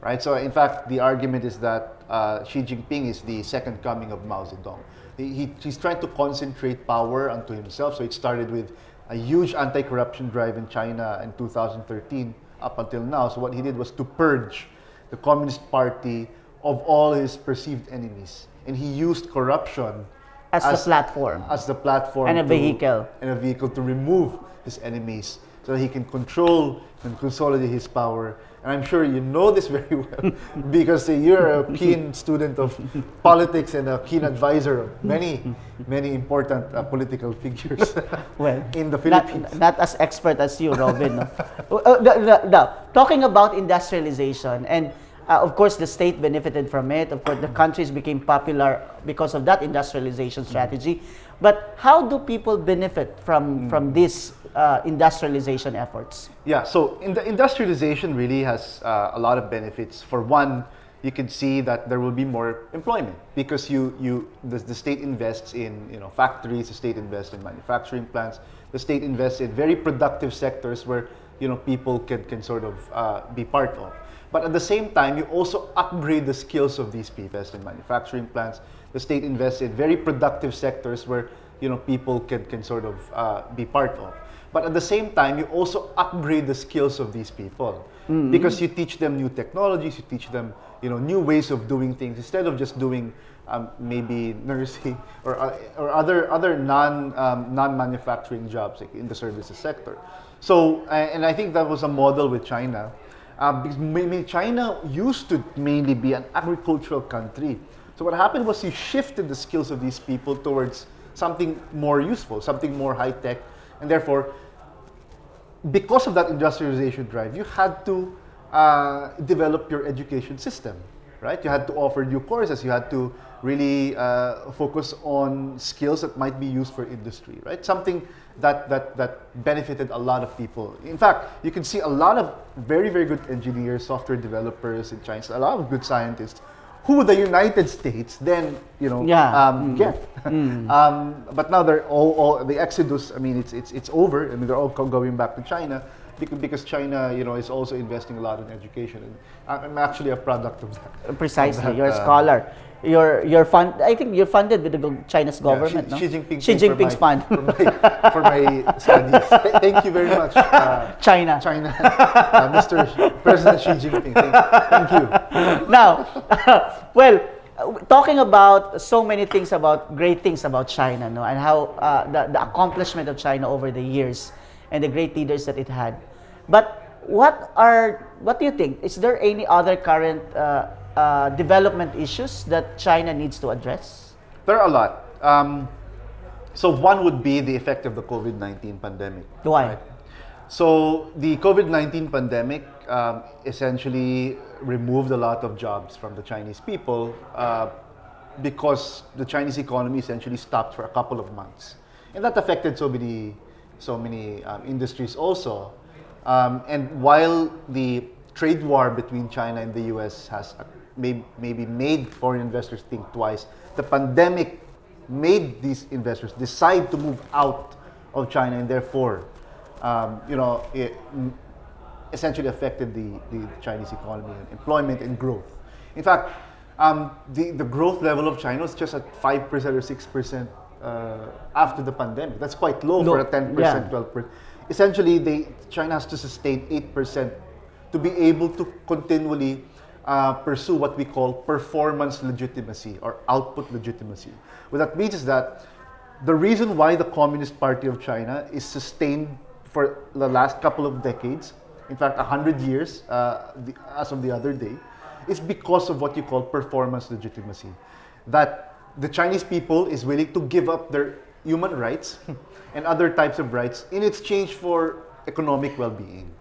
right? So in fact, the argument is that Xi Jinping is the second coming of Mao Zedong. He's trying to concentrate power onto himself. So it started with a huge anti-corruption drive in China in 2013 up until now. So what he did was to purge the Communist Party of all his perceived enemies. And he used corruption as the platform. As the platform. And a vehicle. And a vehicle to remove his enemies so that he can control and consolidate his power. And I'm sure you know this very well because you're a keen student of politics and a keen advisor of many important political figures Well, in the Philippines. not as expert as you, Robin. No? Talking about industrialization, and of course the state benefited from it. Of course, the countries became popular because of that industrialization strategy. But how do people benefit from these industrialization efforts? Yeah, so the industrialization really has a lot of benefits. For one, you can see that there will be more employment because the state invests in factories, the state invests in manufacturing plants, the state invests in very productive sectors where people can sort of be part of. But at the same time, you also upgrade the skills of these people. Invest in manufacturing plants. The state invests in very productive sectors where people can sort of be part of. But at the same time, you also upgrade the skills of these people because you teach them new technologies, you teach them new ways of doing things instead of just doing maybe nursing or other non-manufacturing jobs like in the services sector. So and I think that was a model with China. Because China used to mainly be an agricultural country. So what happened was you shifted the skills of these people towards something more useful, something more high-tech, and therefore, because of that industrialization drive, you had to develop your education system, right? You had to offer new courses, you had to really focus on skills that might be used for industry, right? Something that benefited a lot of people. In fact, you can see a lot of very, very good engineers, software developers in China, a lot of good scientists who the United States then, get. But now they're all the exodus. I mean, it's over. I mean, they're all going back to China because China, is also investing a lot in education. And I'm actually a product of that. Precisely, you're a scholar. I think you're funded with the China's government, Xi Jinping Xi Jinping's fund for my studies. Thank you very much, China, Mr. President Xi Jinping. Thank you. Now, well, talking about so many things great things about China, no, and how the accomplishment of China over the years and the great leaders that it had. But what do you think? Is there any other current development issues that China needs to address? There are a lot. So one would be the effect of the COVID-19 pandemic. Why? Right? So the COVID-19 pandemic essentially removed a lot of jobs from the Chinese people because the Chinese economy essentially stopped for a couple of months. And that affected so many industries also. And while the trade war between China and the US has maybe made foreign investors think twice, the pandemic made these investors decide to move out of China, and therefore, it essentially affected the Chinese economy and employment and growth. In fact, the growth level of China was just at 5% or 6% after the pandemic. That's quite low for a 10%, 12%. Essentially, China has to sustain 8% to be able to continually pursue what we call performance legitimacy or output legitimacy. What that means is that the reason why the Communist Party of China is sustained for the last couple of decades, in fact 100 years as of the other day, is because of what you call performance legitimacy. That the Chinese people is willing to give up their human rights and other types of rights in exchange for economic well-being.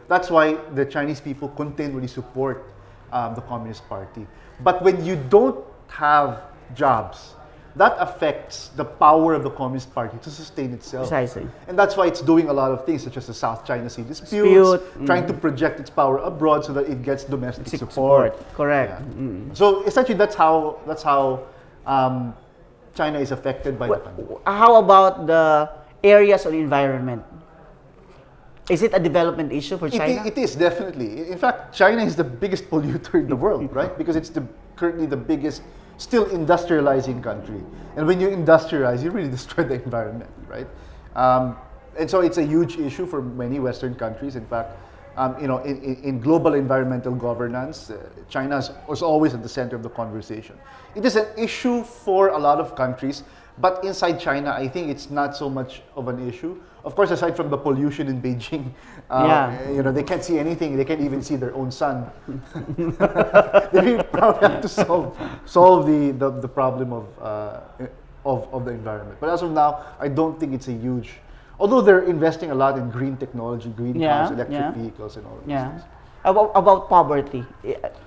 That's why the Chinese people continually support the Communist Party. But when you don't have jobs, that affects the power of the Communist Party to sustain itself. Precisely. And that's why it's doing a lot of things, such as the South China Sea disputes, trying to project its power abroad so that it gets domestic support. Correct. Yeah. So essentially, that's how China is affected by the pandemic. How about the areas of environment? Is it a development issue for China? It is, definitely. In fact, China is the biggest polluter in the world, right? Because it's currently the biggest, still industrializing country. And when you industrialize, you really destroy the environment, right? And so it's a huge issue for many Western countries. In fact, in global environmental governance, China was always at the center of the conversation. It is an issue for a lot of countries, But inside China, I think it's not so much of an issue. Of course, aside from the pollution in Beijing, they can't see anything. They can't even see their own sun. They probably have to solve the problem of the environment. But as of now, I don't think it's a huge. Although they're investing a lot in green technology, green cars, electric vehicles, and all of these things. About poverty,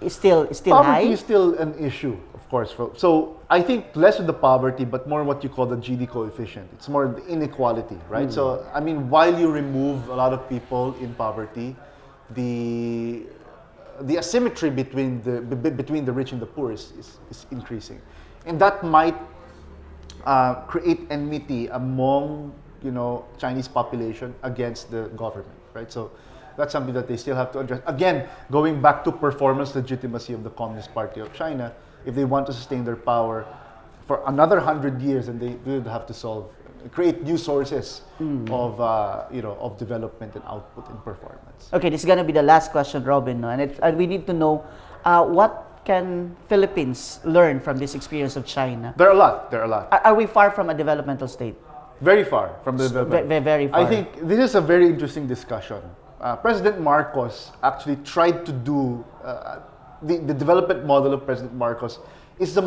is still Poverty high. is still an issue, of course. So I think less of the poverty, but more what you call the GD coefficient. It's more the inequality, right? So I mean, while you remove a lot of people in poverty, the asymmetry between the rich and the poor is increasing, and that might create enmity among Chinese population against the government, right? So that's something that they still have to address. Again, going back to performance legitimacy of the Communist Party of China, if they want to sustain their power for another 100 years, then they would have to create new sources of development and output and performance. Okay, this is gonna be the last question, Robin, no? And we need to know what can Philippines learn from this experience of China? There are a lot. Are we far from a developmental state? Very far from the development. Very far. I think this is a very interesting discussion. President Marcos actually tried to do the development model of President Marcos is the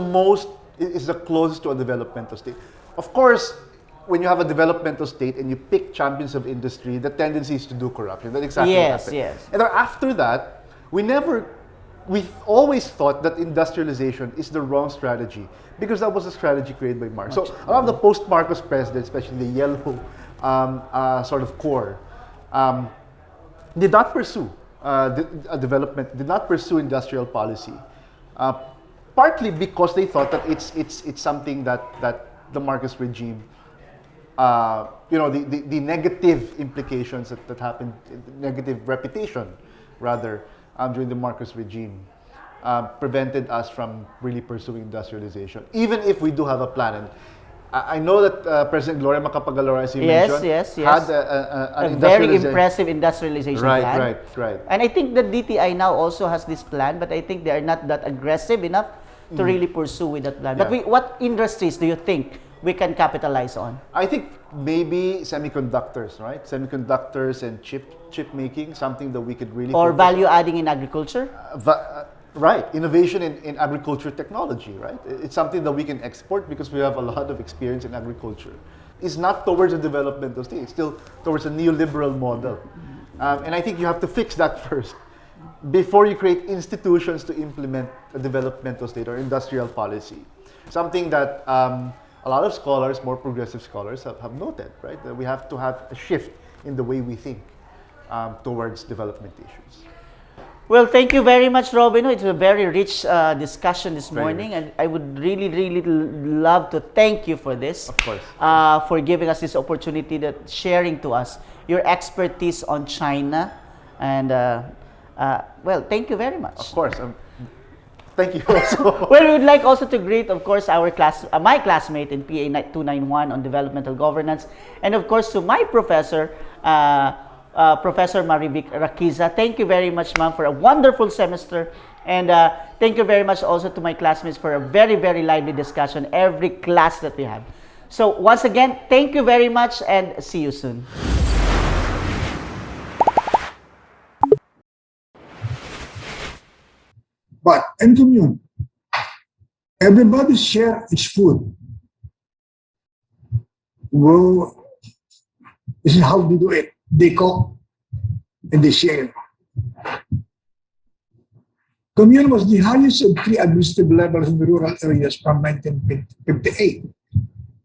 closest to a developmental state. Of course, when you have a developmental state and you pick champions of industry, the tendency is to do corruption. That's exactly what happened. Yes. And then after that, we always thought that industrialization is the wrong strategy because that was a strategy created by Marcos. So a lot of the post-Marcos presidents, especially the yellow sort of core, did not pursue development, did not pursue industrial policy, partly because they thought that it's something that the Marcos regime, the negative implications that happened, negative reputation rather, during the Marcos regime, prevented us from really pursuing industrialization, even if we do have a plan. And I know that President Gloria Macapagal-Arroyo, as you mentioned, had an very impressive industrialization plan. Right. And I think the DTI now also has this plan, but I think they are not that aggressive enough to really pursue with that plan. Yeah. But what industries do you think we can capitalize on? I think maybe semiconductors, right? Semiconductors and chip making, something that we could really Or focus value on. adding in agriculture? Right, innovation in agriculture technology, right? It's something that we can export because we have a lot of experience in agriculture. It's not towards a developmental state, it's still towards a neoliberal model. And I think you have to fix that first before you create institutions to implement a developmental state or industrial policy. Something that a lot of scholars, more progressive scholars, have noted, right? That we have to have a shift in the way we think towards development issues. Well, thank you very much, Robin. It's a very rich discussion this morning, rich. and I would really, really love to thank you for this. Of course. For giving us this opportunity, that sharing to us your expertise on China, and well, thank you very much. Of course. Thank you also. Well, we would like also to greet, of course, my classmate in PA291 on developmental governance, and of course to my professor, Professor Marivic Raquiza. Thank you very much, ma'am, for a wonderful semester. And thank you very much also to my classmates for a very, very lively discussion every class that we have. So once again, thank you very much and see you soon. But in commune, everybody share its food. Well, this is how they do it. They cook and they share. Commune was the highest of three administrative levels in the rural areas from 1958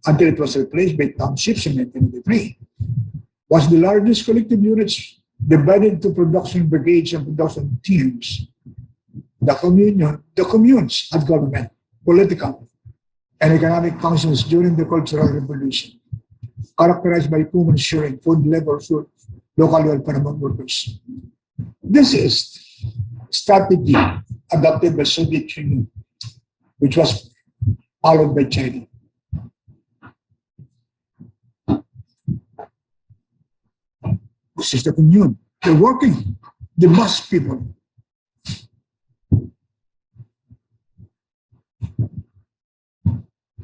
until it was replaced by townships in 1993. Was the largest collective units divided into production brigades and production teams. The communes had government, political, and economic functions during the Cultural Revolution, characterized by common sharing food level food, local welfare among workers. This is strategy adopted by Soviet Union, which was followed by China. This is the commune. They're working, the mass people.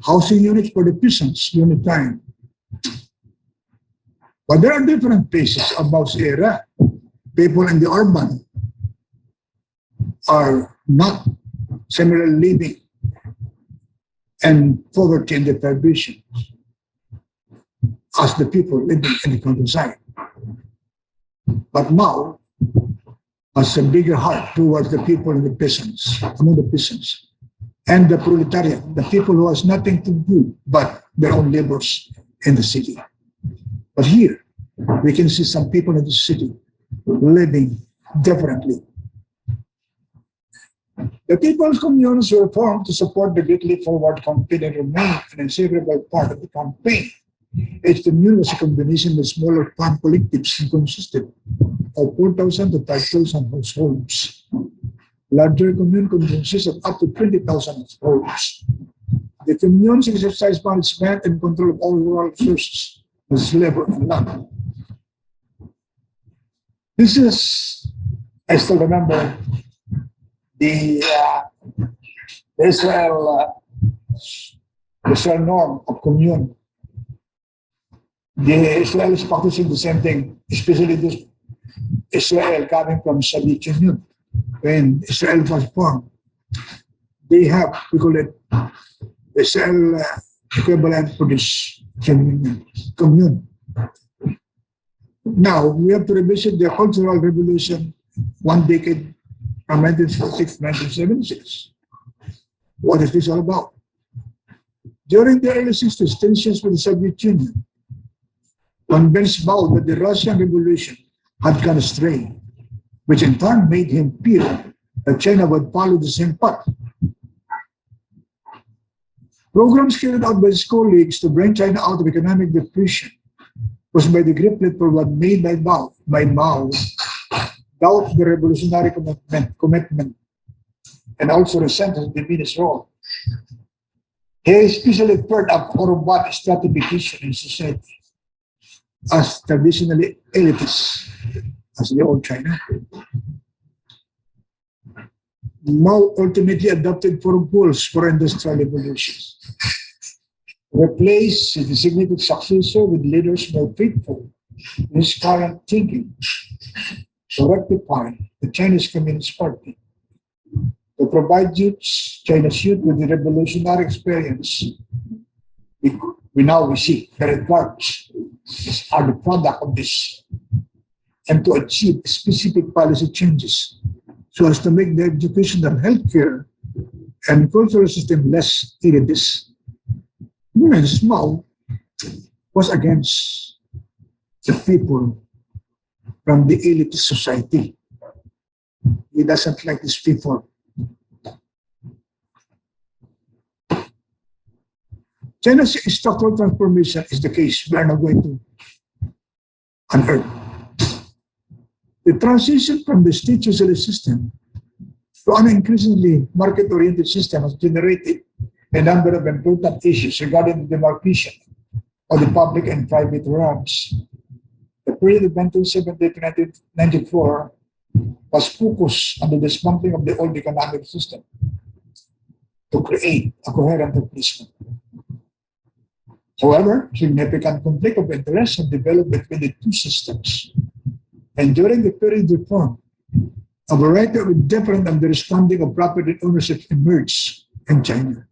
housing units for the peasants during the time. But there are different phases of Mao's era. People in the urban are not similarly living and poverty and deprivation as the people living in the countryside. But Mao has a bigger heart towards the people and the peasants, among the peasants, and the proletariat, the people who has nothing to do but their own labors in the city. But here, we can see some people in the city living differently. The people's communes were formed to support the Great Leap Forward campaign and remain an inseparable part of the campaign. Each commune was a combination with smaller farm collectives and consisted of 4,000 to 5,000 households. Larger commune consist of up to 20,000 households. The communes exercise management and control of all rural resources, as labor and land. This is, I still remember, the Israel norm of commune. The Israel is practicing the same thing, especially this Israel coming from Soviet Union. When Israel was formed, they have, we call it Israel equivalent for this commune. Now, we have to revisit the Cultural Revolution 1 decade from 1946 to 1976. What is this all about? During the early 60s, tensions with the Soviet Union convinced Mao that the Russian Revolution had gone astray, which in turn made him fear that China would follow the same path. Programs carried out by his colleagues to bring China out of economic depression was by the Great Leap Forward made by Mao, doubt the revolutionary commitment, and also resented the diminished role. He especially feared of urban stratification in society as traditionally elitist as the old China. Mao ultimately adopted four goals for industrial revolutions. Replace his designated successor with leaders more faithful in his current thinking. To rectify the Chinese Communist Party. To provide China's youth with the revolutionary experience we see the regards are the product of this, and to achieve specific policy changes so as to make the educational, healthcare, and cultural system less elitist. Mao was against the people from the elitist society. He doesn't like these people. China's structural transformation is the case we are now going to unearth. The transition from the state socialist system to an increasingly market-oriented system has generated a number of important issues regarding the demarcation of the public and private realms. The period of 1970 to 1994 was focused on the dismantling of the old economic system to create a coherent replacement. However, significant conflict of interest have developed between the two systems. And during the period of reform, a variety of different understanding of property ownership emerged in China.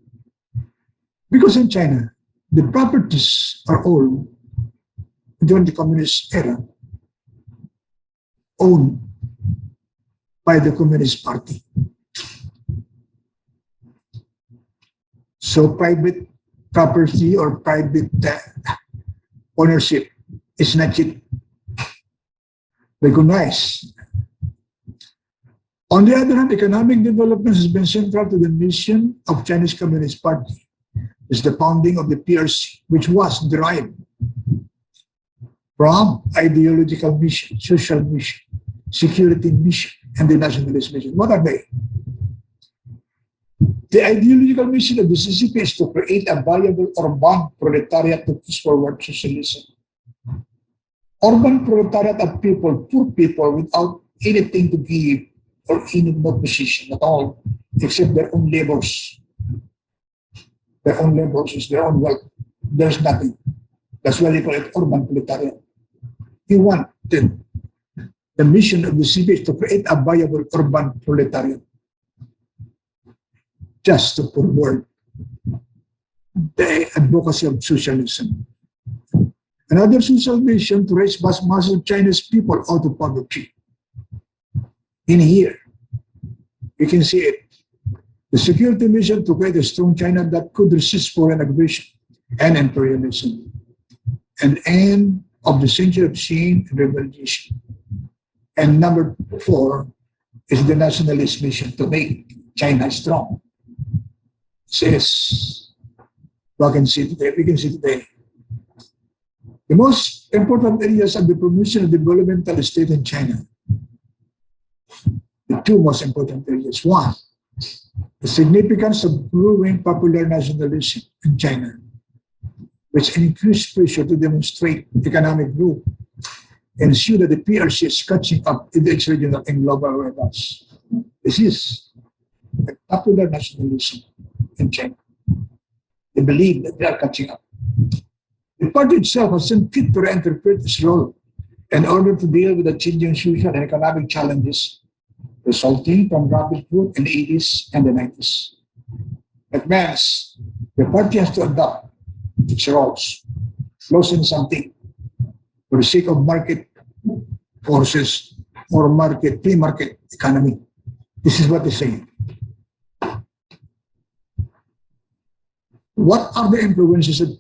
Because in China, the properties are all, during the communist era, owned by the Communist Party. So private property or private ownership is not yet recognized. On the other hand, economic development has been central to the mission of Chinese Communist Party. It's the founding of the PRC, which was derived from ideological mission, social mission, security mission, and the nationalist mission. What are they? The ideological mission of the CCP is to create a viable urban proletariat to push forward socialism. Urban proletariat are people, poor people without anything to give or in no position at all, except their own labors. their own resources, their own wealth. There's nothing. That's why they call it urban proletariat. He wanted the mission of the CPA is to create a viable urban proletariat just to forward the advocacy of socialism. Another social mission to raise masses of Chinese people out of poverty. In here, you can see it. The security mission to create a strong China that could resist foreign aggression and imperialism. An end of the century of shame and revolution. And number 4 is the nationalist mission to make China strong. Says, we can see today. The most important areas of the promotion of developmental state in China. The 2 most important areas. 1, the significance of growing popular nationalism in China, which increased pressure to demonstrate economic growth and ensure that the PRC is catching up with its regional and global rivals. This is a popular nationalism in China. They believe that they are catching up. The party itself has seen fit to reinterpret its role in order to deal with the changing social and economic challenges resulting from rapid growth in the 80s and the 90s. That means the party has to adopt its roles, losing something for the sake of market forces or free market economy. This is what they say. What are the influences of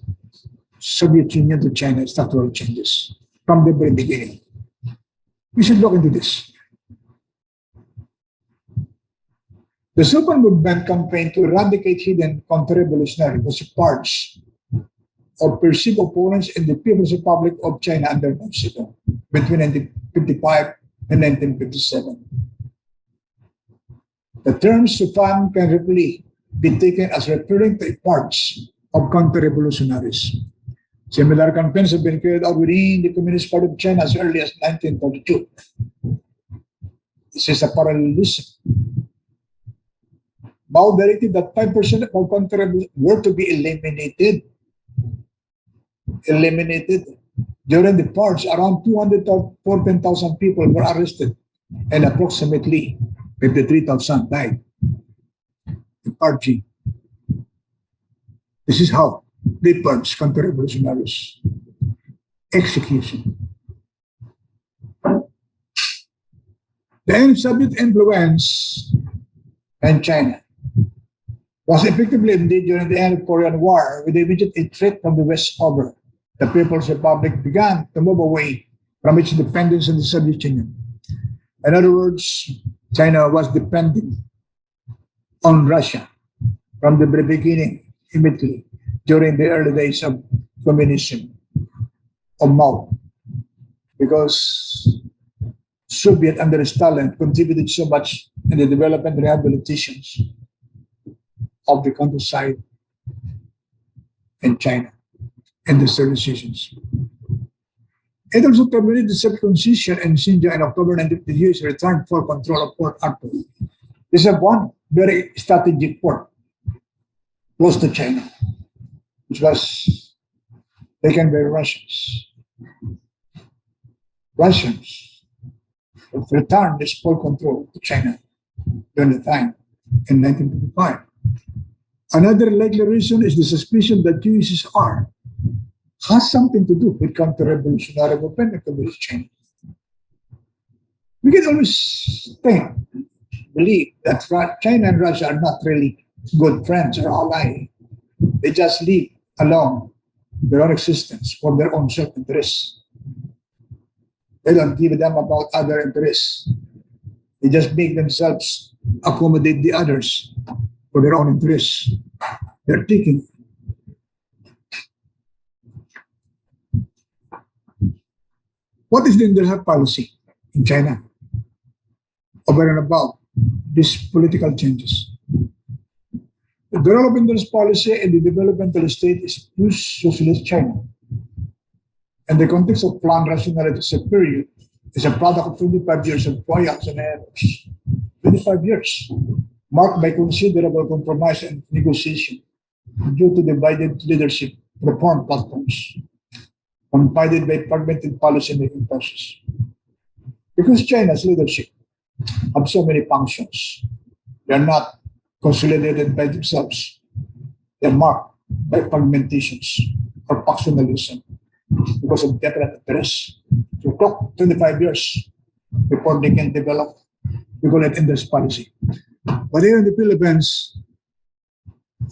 Soviet Union to China structural changes from the very beginning? We should look into this. The super movement campaign to eradicate hidden counter-revolutionary was part of perceived opponents in the People's Republic of China under Mao Zedong between 1955 and 1957. The term Sufan can roughly be taken as referring to parts of counter-revolutionaries. Similar campaigns have been carried out within the Communist Party of China as early as 1942. This is a parallelism. Mao directed that 5% of counter-revolutionaries were to be eliminated. During the purge, around 214,000 people were arrested and approximately 53,000 died. The purging. This is how they purge counter-revolutionaries. Execution. The end of Soviet influence in China was effectively ended during the end of the Korean War with the immediate threat from the West over. The People's Republic began to move away from its dependence on the Soviet Union. In other words, China was depending on Russia from the very beginning, immediately, during the early days of communism, of Mao, because Soviet under Stalin contributed so much in the development and rehabilitations of the countryside in China and the civilizations. It also terminated the self-concession in Xinjiang in October 1950 years, returned for control of Port Arthur. This is one very strategic port close to China, which was taken by Russians. Russians returned this port control to China during the time in 1955. Another likely reason is the suspicion that USSR has something to do with counter-revolutionary movement in Communist China. We can always believe that China and Russia are not really good friends or allies. They just live alone their own existence for their own self-interest. They don't give a damn about other interests. They just make themselves accommodate the others for their own interests. They're taking. What is the industrial policy in China over and above these political changes? The developmental policy in the developmental state is post-socialist China. In the context of planned rationality period, is a product of 25 years of trials and errors. 25 years, marked by considerable compromise and negotiation due to divided leadership reform platforms, confided by fragmented policy-making process. Because China's leadership have so many functions, they are not consolidated by themselves. They're marked by fragmentations or factionalism because of different interests. So it took 25 years before they can develop, we call it industry policy. But here in the Philippines,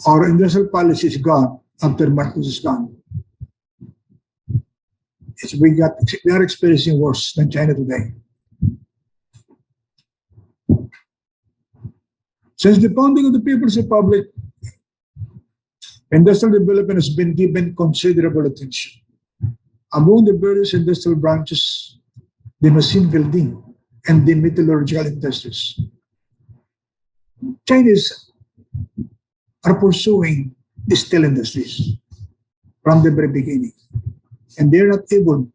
our industrial policy is gone after Marcos is gone. We are experiencing worse than China today. Since the founding of the People's Republic, industrial development has been given considerable attention. Among the various industrial branches, the machine building and the metallurgical industries, Chinese are pursuing the steel industries from the very beginning. And they're not able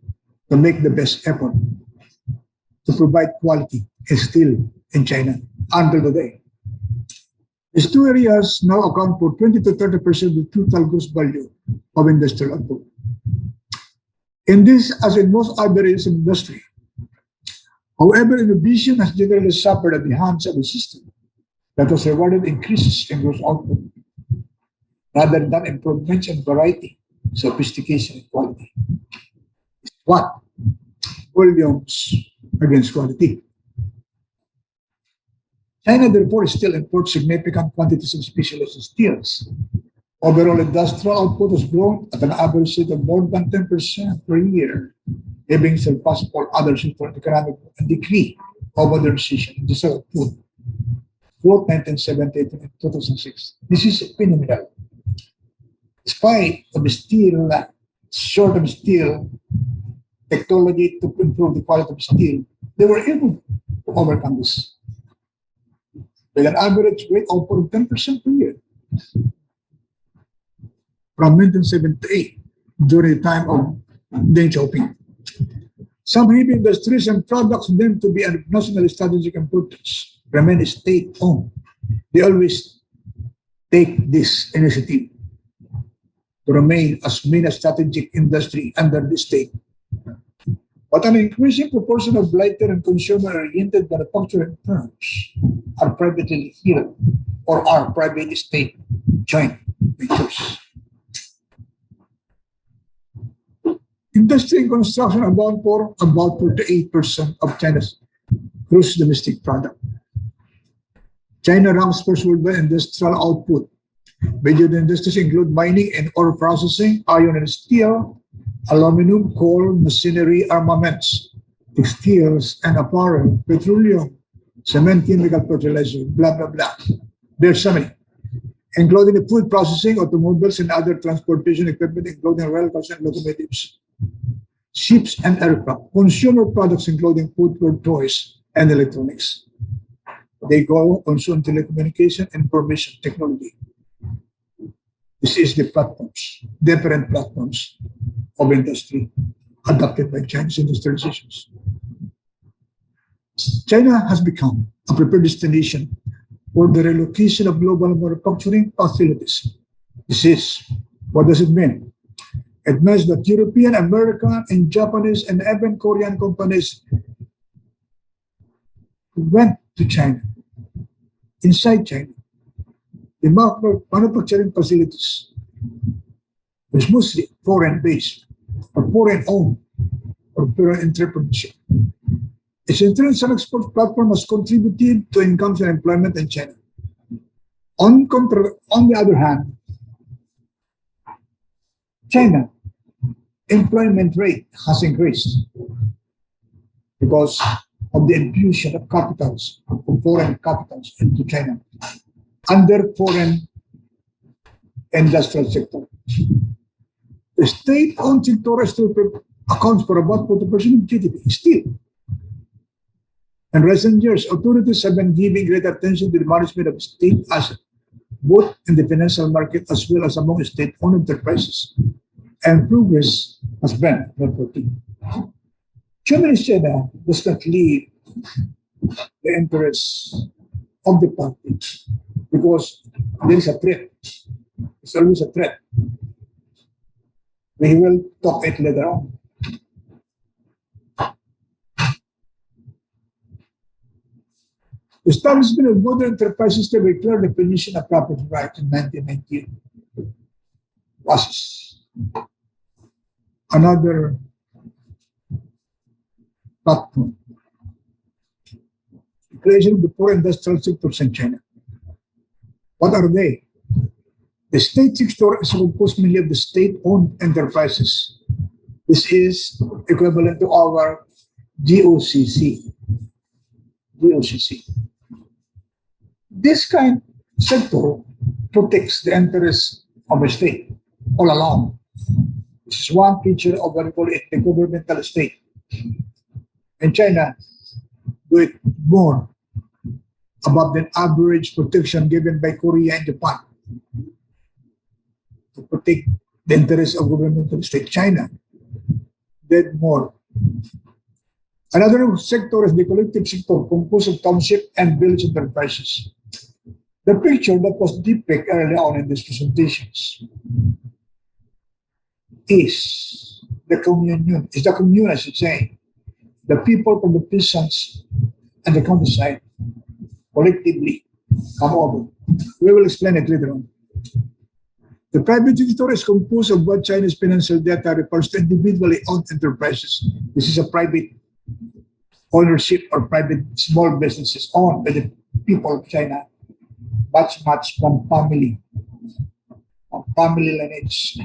to make the best effort to provide quality steel in China until today. These two areas now account for 20 to 30% of the total gross value of industrial output. In this, as in most other areas of industry, however, innovation has generally suffered at the hands of a system that has rewarded increases in gross output rather than improvements in variety, sophistication, and quality. What? Volumes against quality. China, therefore, still imports significant quantities of specialized steels. Overall industrial output has grown at an average rate of more than 10% per year, having surpassed all other sectors of economic and degree of modernization in industrial output, both 1978 and 2006. This is phenomenal. Despite of steel, short of steel, technology to improve the quality of steel, they were able to overcome this with an average rate of 10% per year. From 1978, during the time of Deng Xiaoping. Some heavy industries and products deemed to be of national strategic importance remain state-owned. They always take this initiative to remain as main strategic industry under the state. But an increasing proportion of lighter and consumer-oriented manufacturing firms are privately held or are private state joint ventures. Industry and construction account for about 48% of China's gross domestic product. China ranks first worldwide industrial output. Major industries include mining and ore processing, iron and steel, aluminum, coal, machinery, armaments, textiles and apparel, petroleum, cement, chemical fertilizer, blah, blah, blah. There's so many, including the food processing, automobiles, and other transportation equipment, including railcars and locomotives, ships and aircraft, consumer products, including food, toys, and electronics. They go also in telecommunication and information technology. This is the platforms, different platforms of industry adopted by Chinese industrializations. China has become a preferred destination for the relocation of global manufacturing facilities. What does it mean? It means that European, American, and Japanese, and even Korean companies went to China, inside China. The manufacturing facilities is mostly foreign-based, or foreign-owned, or foreign entrepreneurship. Its international export platform has contributed to incomes and employment in China. On the other hand, China employment rate has increased because of the infusion of capitals, of foreign capitals into China under foreign industrial sector. The state-owned sector still accounts for about 40% of GDP, still. In recent years, authorities have been giving great attention to the management of state assets, both in the financial market as well as among state-owned enterprises. And progress has been noteworthy. Communist China does not leave the interests of the party because there is a threat. It's always a threat. We will talk it later on. The establishment of modern enterprises to a clear definition of property rights in 1998 was another platform. The creation of the four industrial sectors in China. What are they? The state sector is composed mainly of the state-owned enterprises. This is equivalent to our GOCC. GOCC. This kind of sector protects the interests of a state all along. This is one feature of what we call it the governmental state. In China, do it more above the average protection given by Korea and Japan to protect the interests of governmental state. China did more. Another sector is the collective sector composed of township and village enterprises. The picture that was depicted early on in these presentations is the commune, I should say. The people from the peasants and the countryside collectively come over. We will explain it later on. The private sector is composed of what Chinese financial data refers to individually owned enterprises. This is a private ownership or private small businesses owned by the people of China, much from family lineage.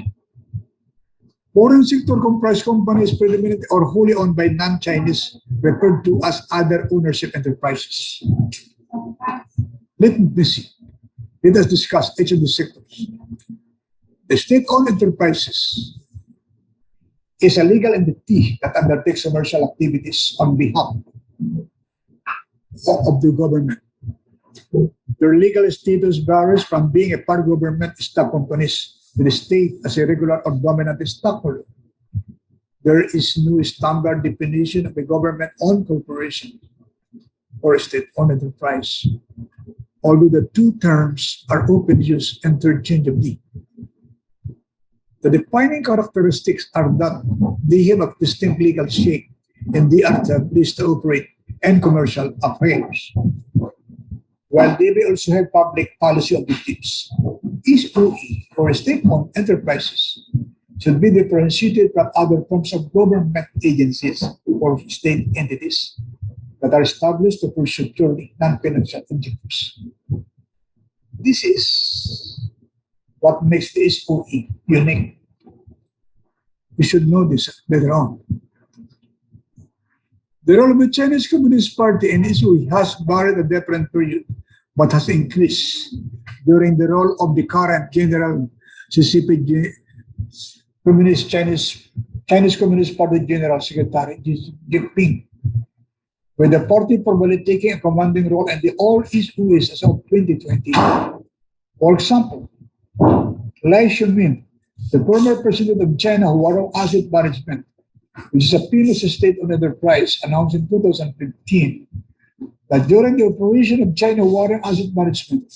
Foreign sector comprised companies predominantly or wholly owned by non-Chinese, referred to as other ownership enterprises. Let me see. Let us discuss each of the sectors. The state-owned enterprises is a legal entity that undertakes commercial activities on behalf of the government. Their legal status varies from being a part of government stock companies with the state as a regular or dominant stockholder. There is no standard definition of a government-owned corporation or a state-owned enterprise, although the two terms are often used interchangeably. The defining characteristics are that they have a distinct legal shape and they are established to operate in commercial affairs, while they may also have public policy objectives. SOE, or state-owned enterprises, should be differentiated from other forms of government agencies or state entities that are established to pursue purely non-financial objectives. This is what makes the SOE unique. We should know this later on. The role of the Chinese Communist Party in SOE has varied at different periods, but has increased during the role of the current General CCP Chinese Communist Party General Secretary Xi Jinping, with the party probably taking a commanding role in the all SOEs as of 2020. For example, Lai Xiaoming, the former president of China Huarong Asset Management, which is a famous state-owned enterprise, announced in 2015 that during the operation of China Huarong Asset Management,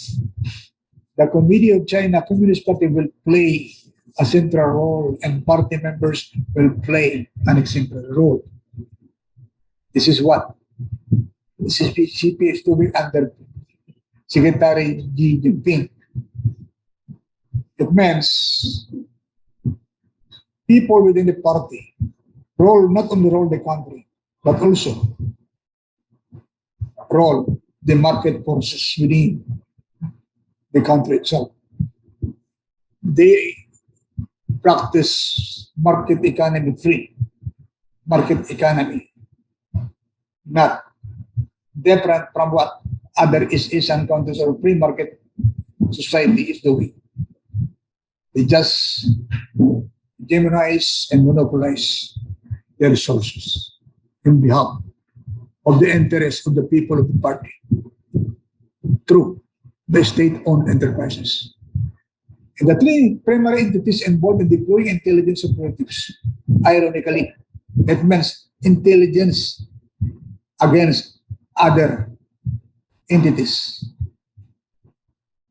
the Committee of China Communist Party will play a central role and party members will play an exemplary role. This is what the CCP is doing under Secretary Xi Jinping. It means people within the party role not only role the country, but also role the market forces within the country itself. They practice market economy free, market economy, not different from what other East Asian countries or free market society is doing. They just demonize and monopolize their resources in behalf of the interests of the people of the party through the state-owned enterprises. And the three primary entities involved in deploying intelligence operatives, ironically, it means intelligence against other entities.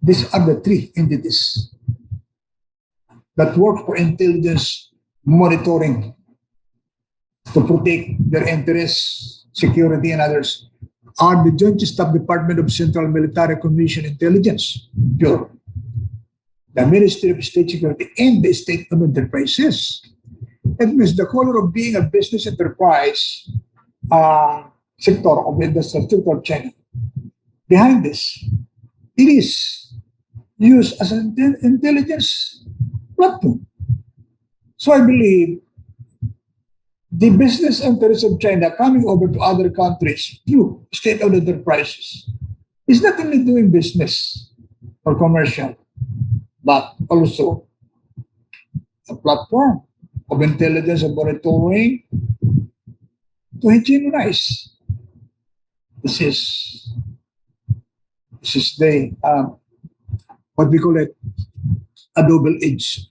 These are the three entities that work for intelligence monitoring to protect their interests, security, and others are the Joint Staff Department of Central Military Commission Intelligence, Bureau, the Ministry of State Security, and the State-owned enterprises. It means the color of being a business enterprise sector of the industrial sector of China. Behind this, it is used as an intelligence platform. So I believe the business interests of China coming over to other countries through state-owned enterprises is not only doing business or commercial, but also a platform of intelligence and monitoring to hegemonize. This is the what we call it, a double edge.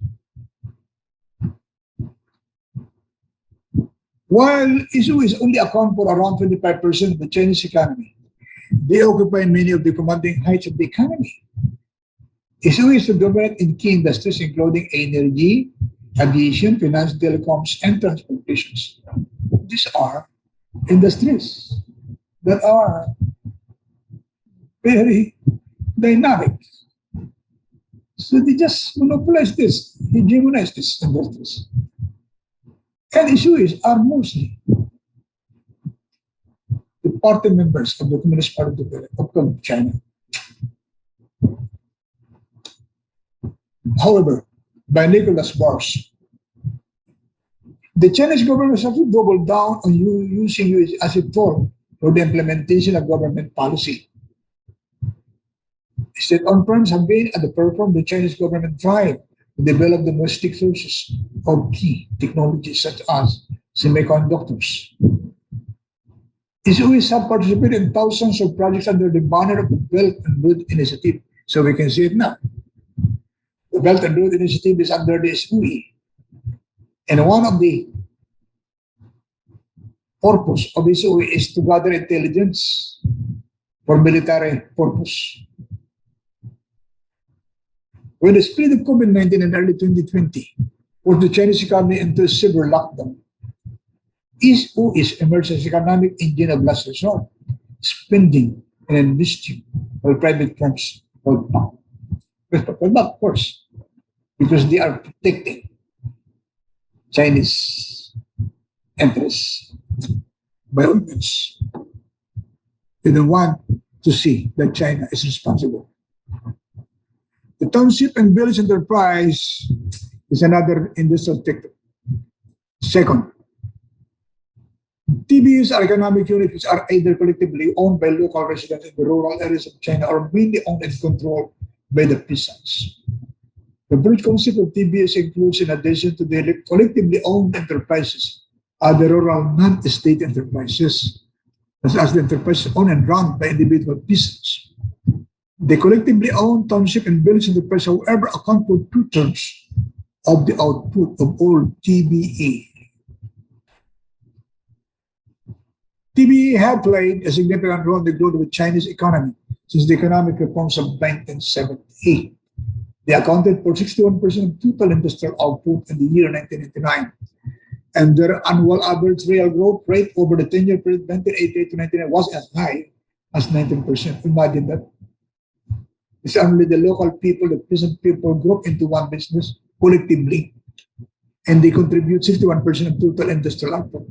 While issues only account for around 25% of the Chinese economy, they occupy many of the commanding heights of the economy. Issues to dominate in key industries including energy, aviation, finance, telecoms, and transportations. These are industries that are very dynamic. So they just monopolize this, hegemonize these industries. And issues are mostly the party members of the Communist Party of China. However, by Nicholas Bars, the Chinese government has also doubled down on using US as a tool for the implementation of government policy. State-owned firms have been at the forefront of the Chinese government drive to develop domestic sources of key technologies such as semiconductors. SOEs have participated in thousands of projects under the banner of the Belt and Road Initiative. So we can see it now. The Belt and Road Initiative is under the SOE. And one of the purpose of SOE is to gather intelligence for military purpose. When the spread of COVID-19 in early 2020 put the Chinese economy into a severe lockdown, SOEs emerged as economic engine of last resort, spending and investing while private firms hold back. But of course, because they are protecting Chinese interests by all means. They don't want to see that China is responsible. The township and village enterprise is another industrial sector. Second, TBUs are economic units which are either collectively owned by local residents in the rural areas of China or mainly owned and controlled by the peasants. The broad concept of TBS includes, in addition to the collectively owned enterprises, other rural non-state enterprises, as the enterprises owned and run by individual peasants. The collectively owned township and village enterprise, however, account for 2/3 of the output of all TBE. TBE have played a significant role in the growth of the Chinese economy since the economic reforms of 1978. They accounted for 61% of total industrial output in the year 1999. And their annual average real growth rate over the 10-year period 1988 to 1999 was as high as 19%. Imagine that. It's only the local people, the peasant people group into one business collectively. And they contribute 61% of total industrial output.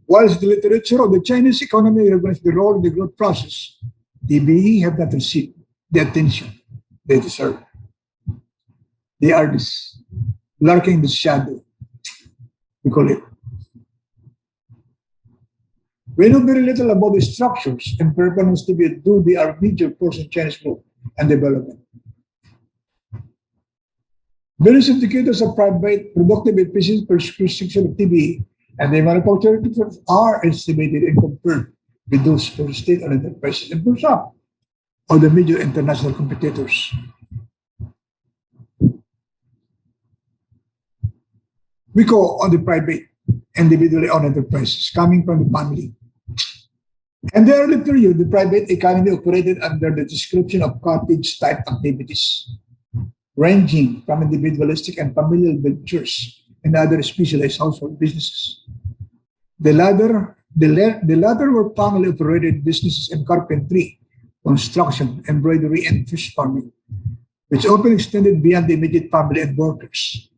Whilst the literature of the Chinese economy recognizes the role in the growth process, TBE have not received the attention they deserve. They are lurking the shadow, we call it. We know very little about the structures and performance to be due they are major force in Chinese growth and development. Various indicators of private productive efficiency per section of TBE and the manufacturing firms are estimated and compared with those for state-owned enterprises and for some of the major international competitors. We go on the private, individually owned enterprises coming from the family. In the early period, the private economy operated under the description of cottage-type activities. ranging from individualistic and familial ventures and other specialized household businesses. The latter were family-operated businesses in carpentry, construction, embroidery, and fish farming, which often extended beyond the immediate family and workers.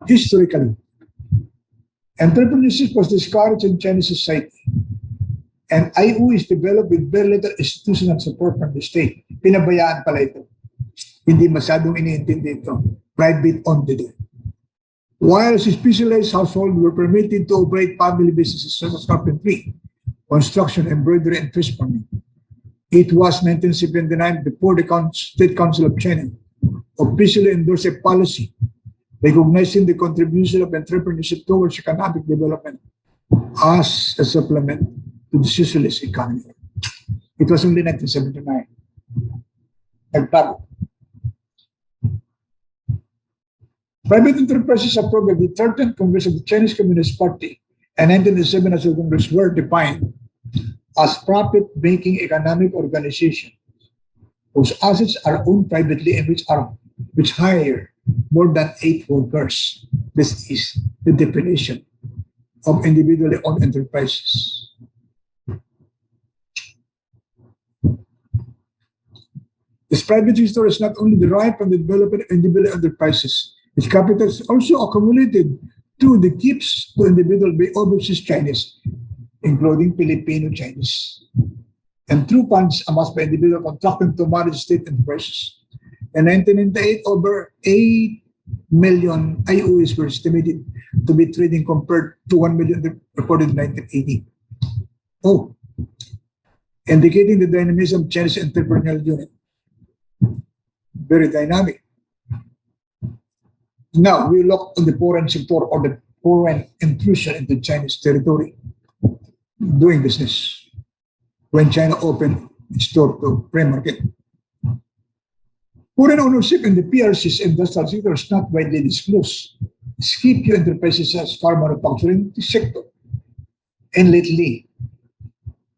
Historically, entrepreneurship was discouraged in Chinese society, and IU is developed with very little institutional support from the state. Pinabayaan pala ito. Hindi masyadong iniintindi ito. Private owned din. While specialized households were permitted to operate family businesses such as carpentry, construction, embroidery, and fish farming, it was 1979 before the State Council of China officially endorsed a policy recognizing the contribution of entrepreneurship towards economic development as a supplement to the socialist economy. It was only 1979. Nagbago. Private enterprises approved by the 13th Congress of the Chinese Communist Party and 1997 National Congress were defined as profit-making economic organizations whose assets are owned privately and which hire more than 8 workers. This is the definition of individually owned enterprises. This private sector is not only derived from the development of individual enterprises, its capital is also accumulated through the gifts to individual by overseas Chinese, including Filipino Chinese, and through funds amassed by individual contracting to manage state enterprises. In 1998, over 8 million IOUs were estimated to be trading compared to 1 million reported in 1980. Oh, indicating the dynamism of Chinese entrepreneurial unit. Very dynamic. Now we look on the foreign sector or the foreign intrusion into Chinese territory doing business when China opened its door to free market. Foreign ownership in the PRC's industrial sector is not widely disclosed. Skip few enterprises as car manufacturing sector. And lately,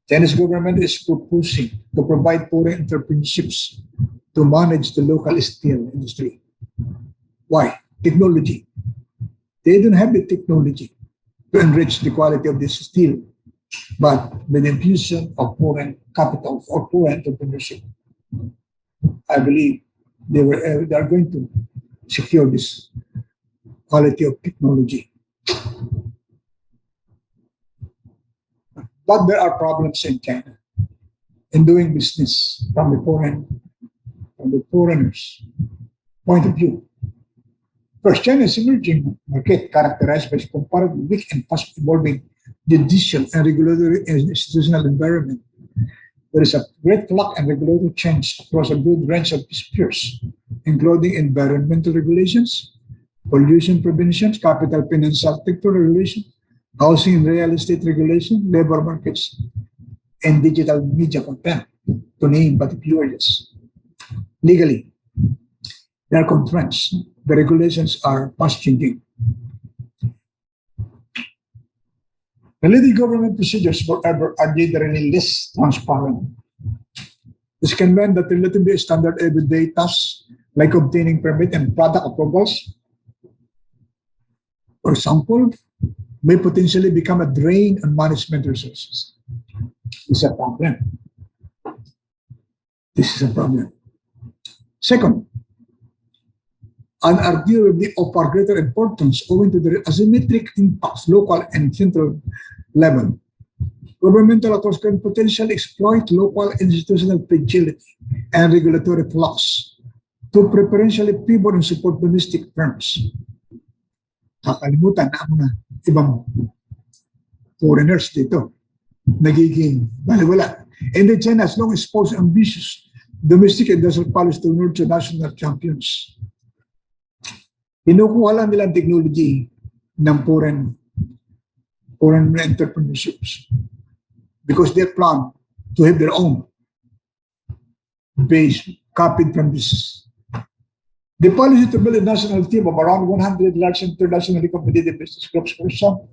Chinese government is proposing to provide foreign entrepreneurships to manage the local steel industry. Why? Technology. They don't have the technology to enrich the quality of this steel, but with the infusion of foreign capital or foreign entrepreneurship, I believe they are going to secure this quality of technology. But there are problems in China in doing business from the foreigners' point of view. First, China's emerging market characterized by its comparatively weak and fast evolving judicial and regulatory and institutional environment. There is a great flux and regulatory change across a broad range of spheres, including environmental regulations, pollution prevention, capital financial sector regulation, housing and real estate regulation, labor markets, and digital media content, to name but a few areas. Legally, they are entrenched. The regulations are fast changing. Related government procedures, however, are generally less transparent. This can mean that relatively standard everyday tasks like obtaining permit and product approvals, for example, may potentially become a drain on management resources. This is a problem. This is a problem. Second, and arguably of far greater importance owing to the asymmetric impacts local and central level. Governmental authorities can potentially exploit local institutional fragility and regulatory flaws to preferentially favor and support domestic firms. Kakalimutan na ang mga ibang foreigners dito. Nagiging baliwala. And then China has long espoused ambitious domestic industrial policy to nurture national champions. Kinukuha lang nila ang technology ng foreign entrepreneurships because they plan to have their own base copied from this. The policy to build a national team of around 100 large internationally competitive business groups, for example,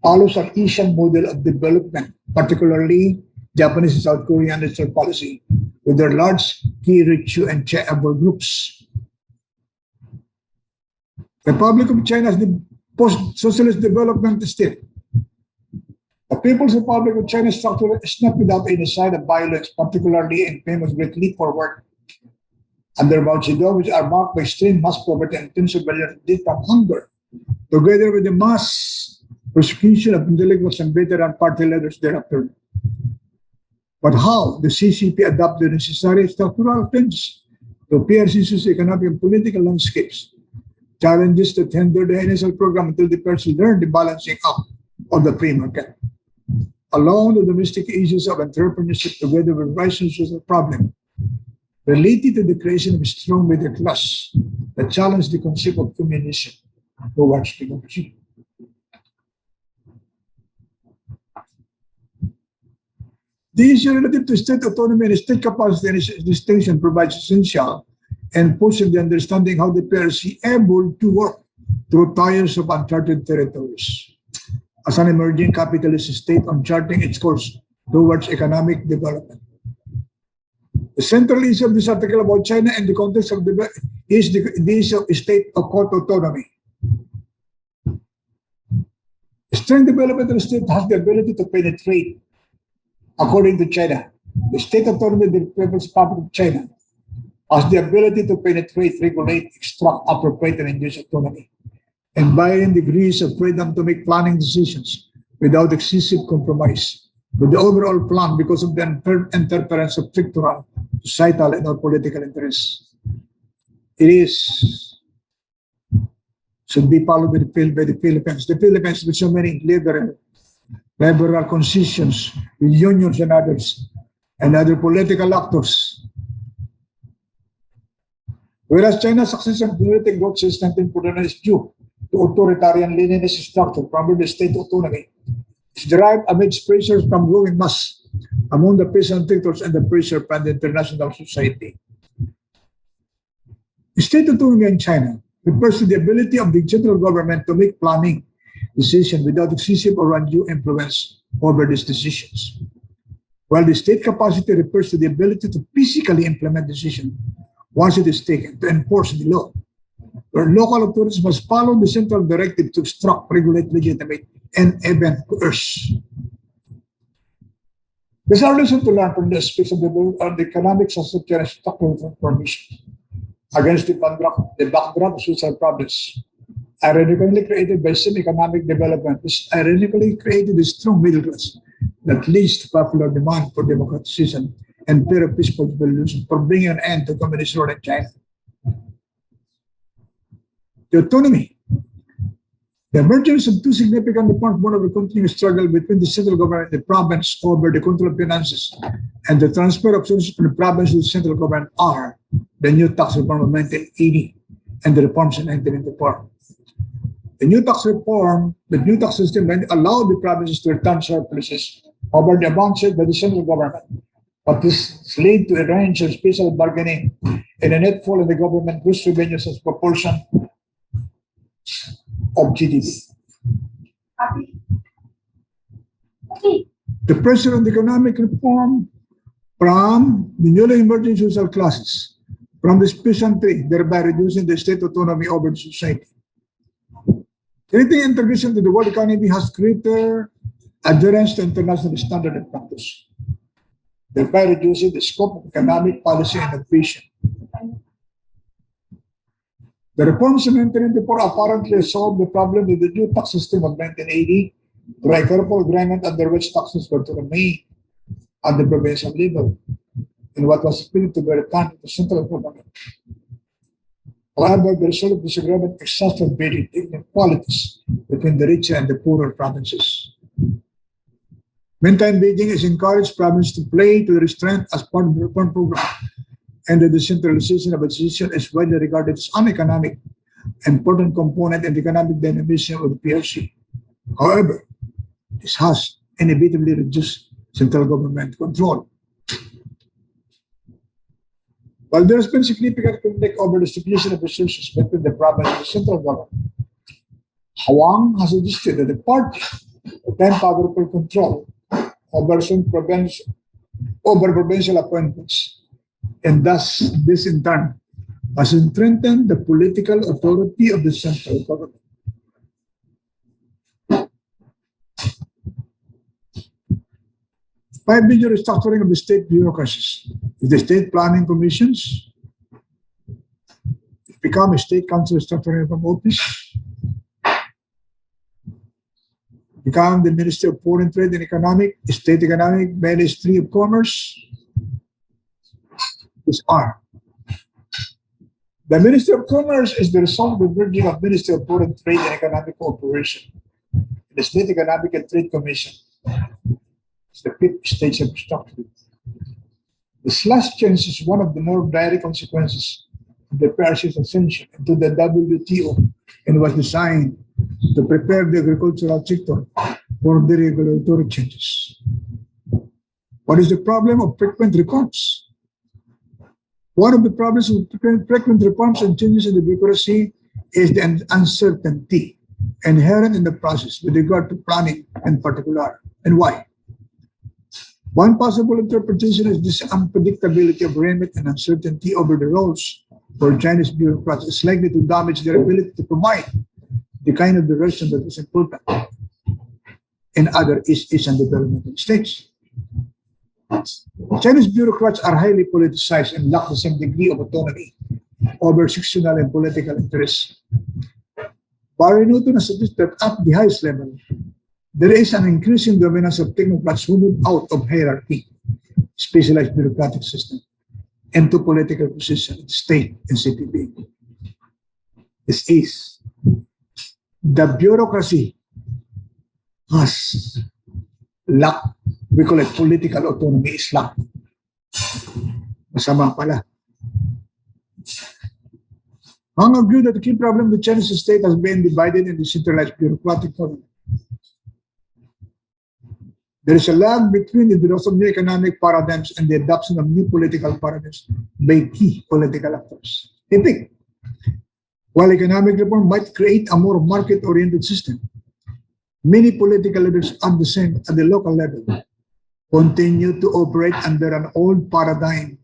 follows an Asian model of development, particularly Japanese and South Korean industrial policy, with their large key Richu and Chaebol groups. The Republic of China is the post-socialist development state. The People's Republic of China structure is not without any sign of violence, particularly in famous Great Leap Forward. Under Mao Zedong, which are marked by extreme mass poverty and tens of millions dead from hunger, together with the mass persecution of intellectuals and veteran party leaders thereafter. But how the CCP adopted the necessary structural changes to PRC's economic and political landscapes, challenges that hinder the NSL program until the person learned the balancing up of the free market. Along the domestic issues of entrepreneurship together with rising social problem related to the creation of a strong middle class that challenged the concept of communism towards democracy. The issue relative to state autonomy and state capacity and its distinction provides essential and pushing the understanding how the PRC able to work through tiers of uncharted territories as an emerging capitalist state on charting its course towards economic development. The central issue of this article about China in the context of is the issue of state autonomy. A strong developmental state has the ability to penetrate, according to China. The state autonomy of the People's Republic of China has the ability to penetrate, regulate, extract, appropriate, and induce autonomy, and varying degrees of freedom to make planning decisions without excessive compromise with the overall plan because of the interference of sectoral, societal, and or political interests. It should be followed by the Philippines. The Philippines with so many liberal concessions with unions and others, and other political actors. Whereas China's success in political growth since 1949 is due to authoritarian Leninist structure, probably state autonomy, is derived amidst pressures from growing mass among the peasant sectors and the pressure from the international society. State autonomy in China refers to the ability of the central government to make planning decisions without excessive or undue influence over these decisions. While the state capacity refers to the ability to physically implement decisions once it is taken to enforce the law, where local authorities must follow the central directive to obstruct, regulate, legitimate, and even coerce. There's our lesson to learn from the aspects of the economic, social, and structural transformation against the backdrop of social problems. Ironically created by some economic development, this ironically created a strong middle class that leads to popular demand for democratization and fair peaceful revolution for bringing an end to communist rule in China. The autonomy. The emergence of two significant reforms born of a continuous struggle between the central government and the province over the control of finances and the transfer of resources from the province to the central government are the new tax reform of 1980 and the reforms in 1994. The new tax system allowed the provinces to return surpluses over the amount set by the central government, but this led to a range of special bargaining and a net fall in the government gross revenues as proportion of GDP. The pressure on the economic reform from the newly emerging social classes, from this peasantry, thereby reducing the state autonomy over the society. Creating integration to the world economy has greater adherence to international standard and practice, thereby reducing the scope of economic policy innovation. The reforms in 1994 apparently solved the problem with the new tax system of 1980 through a careful agreement under which taxes were to remain at the provincial level in what was expected to be returned to the central government. However, the result of this agreement exacerbated inequalities between the richer and the poorer provinces. Meantime, Beijing has encouraged provinces to play to their strength as part of the reform program, and the decentralization of its decision is widely regarded as an economic important component in the economic dynamism of the PRC. However, this has inevitably reduced central government control. While there has been significant conflict over the distribution of resources between the province and the central government, Huang has suggested that the party obtain powerful control over provincial appointments And thus, this in turn has strengthened the political authority of the central government. Five major restructuring of the state bureaucracies is the state planning commissions, become a state council restructuring from office, become the Ministry of Foreign Trade and Economic, State Economic Ministry of Commerce. These are. The Ministry of Commerce is the result of the merging of Ministry of Foreign Trade and Economic Cooperation. The State Economic and Trade Commission is the fifth state substructure. This last change is one of the more direct consequences of the PRC's ascension into the WTO and was designed to prepare the agricultural sector for the regulatory changes. What is the problem of frequent reforms? One of the problems with frequent reforms and changes in the bureaucracy is the uncertainty inherent in the process with regard to planning in particular. And why? One possible interpretation is this unpredictability of remit and uncertainty over the roles for Chinese bureaucrats is likely to damage their ability to provide the kind of direction that is important in other East Asian developmental states. Chinese bureaucrats are highly politicized and lack the same degree of autonomy over sectional and political interests. Barry Newton has suggested that at the highest level, there is an increasing dominance of technocrats who move out of hierarchy, specialized bureaucratic system, into political position in the state and NCPAG. This is the bureaucracy has lack, we call it political autonomy is lack. Masama pala. Hong argued that the key problem of the Chinese state has been divided into centralized bureaucratic government. There is a lag between the development of new economic paradigms and the adoption of new political paradigms by key political actors. Epic. While economic reform might create a more market-oriented system, many political leaders at the local level continue to operate under an old paradigm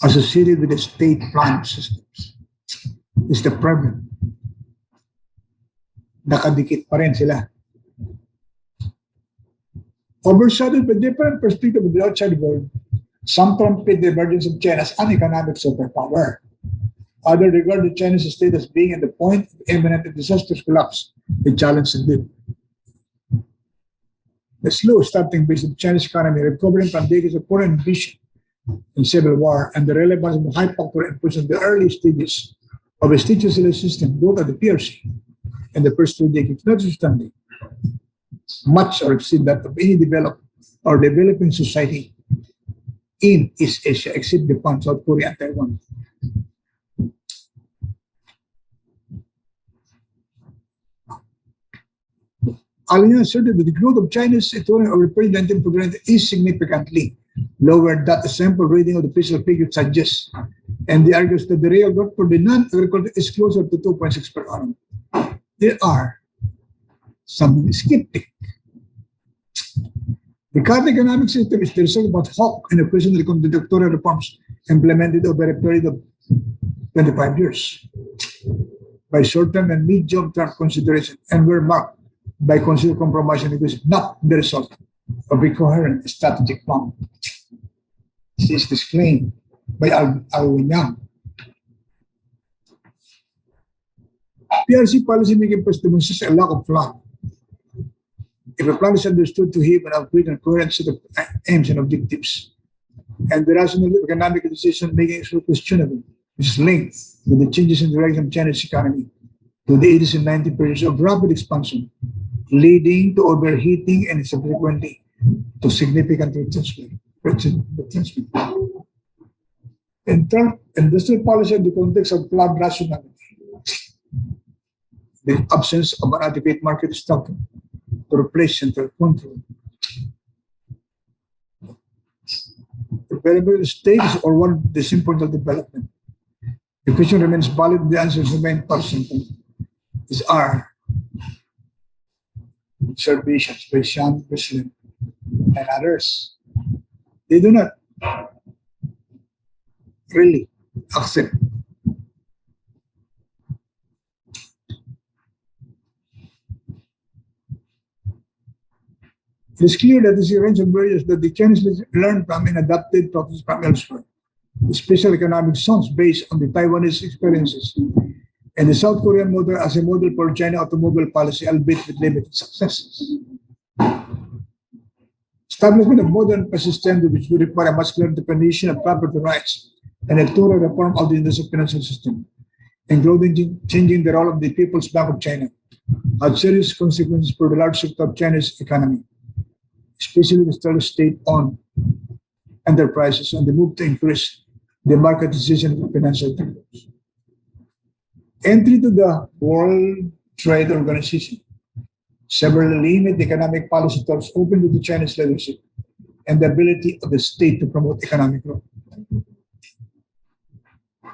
associated with the state plan systems. This is the problem. Nakadikit pa rin sila. Overshadowed by different perspectives of the outside world, some trumpet the emergence of China as an economic superpower. Others regard the Chinese state as being at the point of imminent and disastrous collapse, a challenge indeed. The slow starting base of the Chinese economy, recovering from decades of foreign invasion and civil war, and the relevance of the high factor inputs in the early stages of a state-socialist system, both at the PRC and the first 2 decades, notwithstanding, much or exceed that of any developed or developing society in East Asia, except Japan, South Korea, and Taiwan. Alina asserted that the growth of Chinese economy over the period 1920 is significantly lower than a sample reading of the official figure suggests, and they argues that the real growth for the non-agriculture is closer to 2.6 per annum. There are some skeptics. The current economic system is the result of ad hoc and occasionally contradictory reforms implemented over a period of 25 years by short-term and medium-term consideration and were marked by considered compromise and negotiation, not the result of a coherent strategic plan. This is disclaimed by Alwin Yang. PRC policy-making first demonstrates a lack of plan. If a plan is understood to have an concrete and coherent set of aims and objectives, and the rational economic decision-making is questionable, which is linked with the changes in the direction of China's economy to the 80s and 90s periods of rapid expansion, leading to overheating and subsequently to significant retrenchment. Industrial policy in the context of plan rationality, the absence of an adequate market structure to replace central control. Development stages or what is important development. The question remains valid, the answers remain simple. These are observations by Sean Muslim and others. They do not really accept. It is clear that there is a range of barriers that the Chinese learned from and adapted practices from elsewhere. The special economic zones based on the Taiwanese experiences and the South Korean model as a model for China automobile policy, albeit with limited successes. Establishment of modern systems which would require a much clearer definition of property rights and a thorough reform of the industrial financial system, including changing the role of the People's Bank of China, had serious consequences for the large sector of China's economy, especially the still state-owned enterprises and the move to increase the marketization of financial sectors. Entry to the World Trade Organization several limit economic policy tools open to the Chinese leadership and the ability of the state to promote economic growth.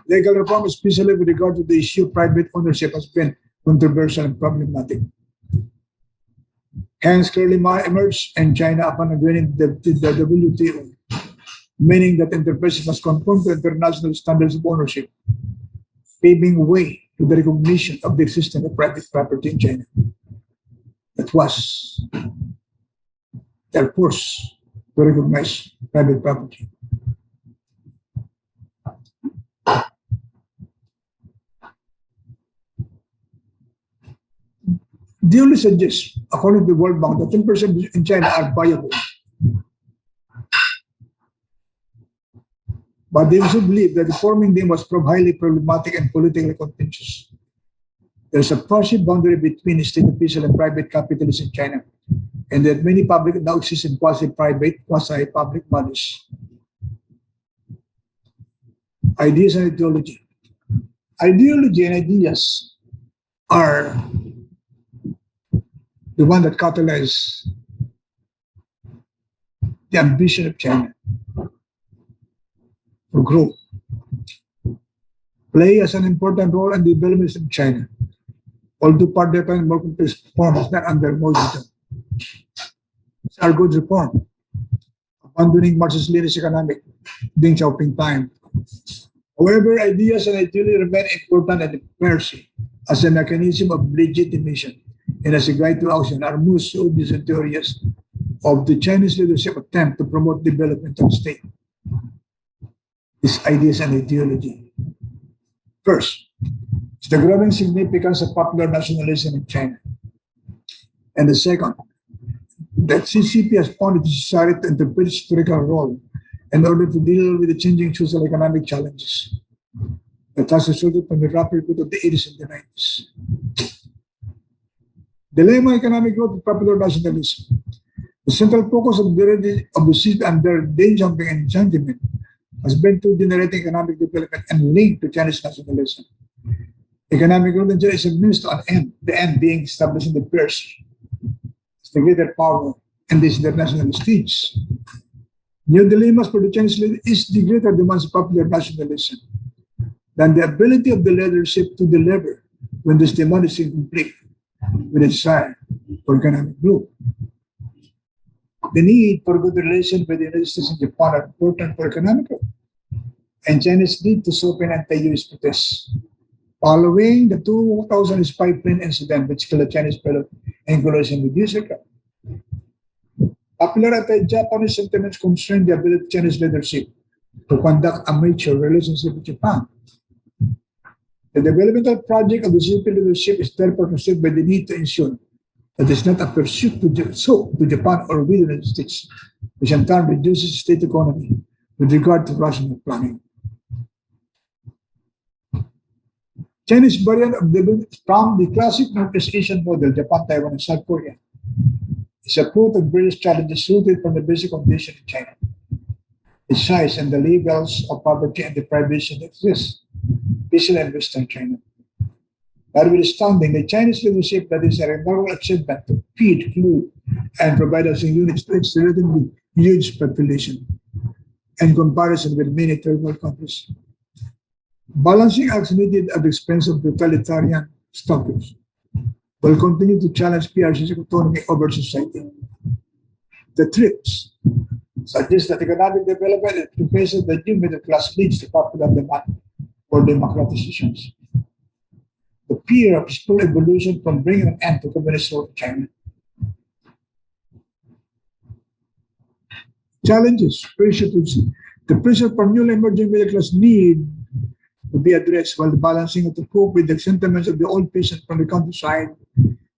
Legal reform, especially with regard to the issue of private ownership, has been controversial and problematic. Hence, clearly emerged in China upon agreeing the WTO, meaning that enterprises must conform to international standards of ownership, paving way to the recognition of the existence of private property in China. That was their force to recognize private property. They only suggest, according to the World Bank, that 10% in China are viable. But they also believe that reforming them was highly problematic and politically contentious. There's a perceived boundary between state official and private capitalists in China, and that many public now exist in quasi-private, quasi-public bodies. Ideas and ideology. Ideology and ideas are the one that catalyze the ambition of China for growth, play as an important role in the development of China, although part of the more complex reform is not under more detail. These are good reform, abandoning Marxist-Leninist economic Deng Xiaoping time. However, ideas and ideology remain important and mercy as a mechanism of legitimation and as a guide to action are most obvious and theories of the Chinese leadership attempt to promote development of the state. These ideas and ideology. First, is the growing significance of popular nationalism in China. And the second, that CCP has found it necessary to interpret its historical role in order to deal with the changing social economic challenges that has resulted from the rapid growth of the 80s and the 90s. Dilemma economic growth with popular nationalism. The central focus of the CCP under Deng Xiaoping and sentiment has been to generate economic development and link to Chinese nationalism. Economic growth in China is a means to an end, the end being establishing the purse as the greater power in this international stage. New dilemmas for the Chinese leader is the greater demands of popular nationalism than the ability of the leadership to deliver when this demand is incomplete with a desire for economic growth. The need for good relations with the United States and Japan are important for economic growth, and China's need to soften anti-US protests. Following the 2000 spy plane incident which killed a Chinese pilot in collision with US aircraft, popular anti-Japanese sentiments concern the ability of Chinese leadership to conduct a mature relationship with Japan. The developmental project of the CCP leadership is therefore considered by the need to ensure that it's not a pursuit to Japan or with the United States, which in turn reduces state economy with regard to rational planning. Chinese variant of development from the classic Northeast Asian model, Japan, Taiwan, and South Korea, is a fruit of various challenges rooted from the basic condition in China, the size and the levels of poverty and deprivation that exist, especially in Western China. Notwithstanding, the Chinese leadership that is a remarkable achievement to feed, clothe, and provide housing units to its relatively huge population in comparison with many third world countries. Balancing acts needed at the expense of totalitarian structures will continue to challenge PRC's autonomy over society. The TRIPS, suggests that economic development replaces the new middle class leads to popular demand for democratic decisions. The fear of slow evolution from bringing an end to communist rule in China. Challenges, pressure to see. The pressure from newly emerging middle class need to be addressed while balancing to cope with the sentiments of the old peasant from the countryside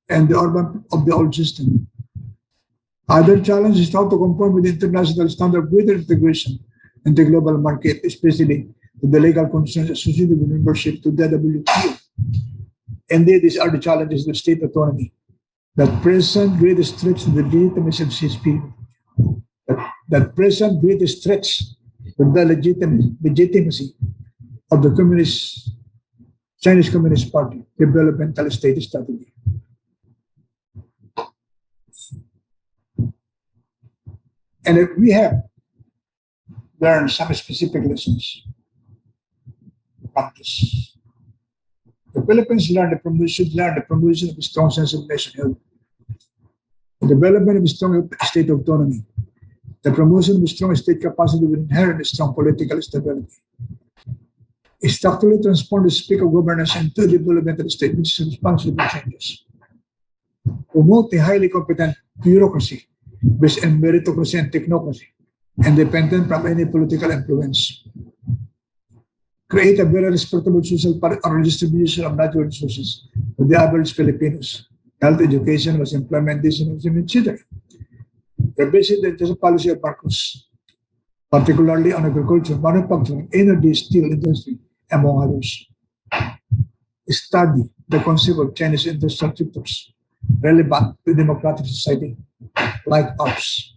and the urban of the old system. Other challenge is how to conform with the international standard of greater integration in the global market, especially with the legal concerns associated with membership to the WTO. Indeed, these are the challenges of state autonomy that present greatest threats to the legitimacy of CSP. That present greatest threats to the legitimacy of the Chinese Communist Party developmental state strategy. And if we have learned some specific lessons from this, the Philippines should learn the promotion of a strong sense of nationhood, the development of a strong state autonomy, the promotion of a strong state capacity with inherent strong political stability. Structurally transform the speak of governance into a developmental state which is responsible to changes. Promote a highly competent bureaucracy based on meritocracy and technocracy, independent from any political influence. Create a very respectable social redistribution of natural resources for the average Filipinos. Health, education, was employment, decent, etc. Revisit the industrial policy of Marcos, particularly on agriculture, manufacturing, energy, steel industry, among others. Study the concept of Chinese industrial sectors relevant to democratic society like ours.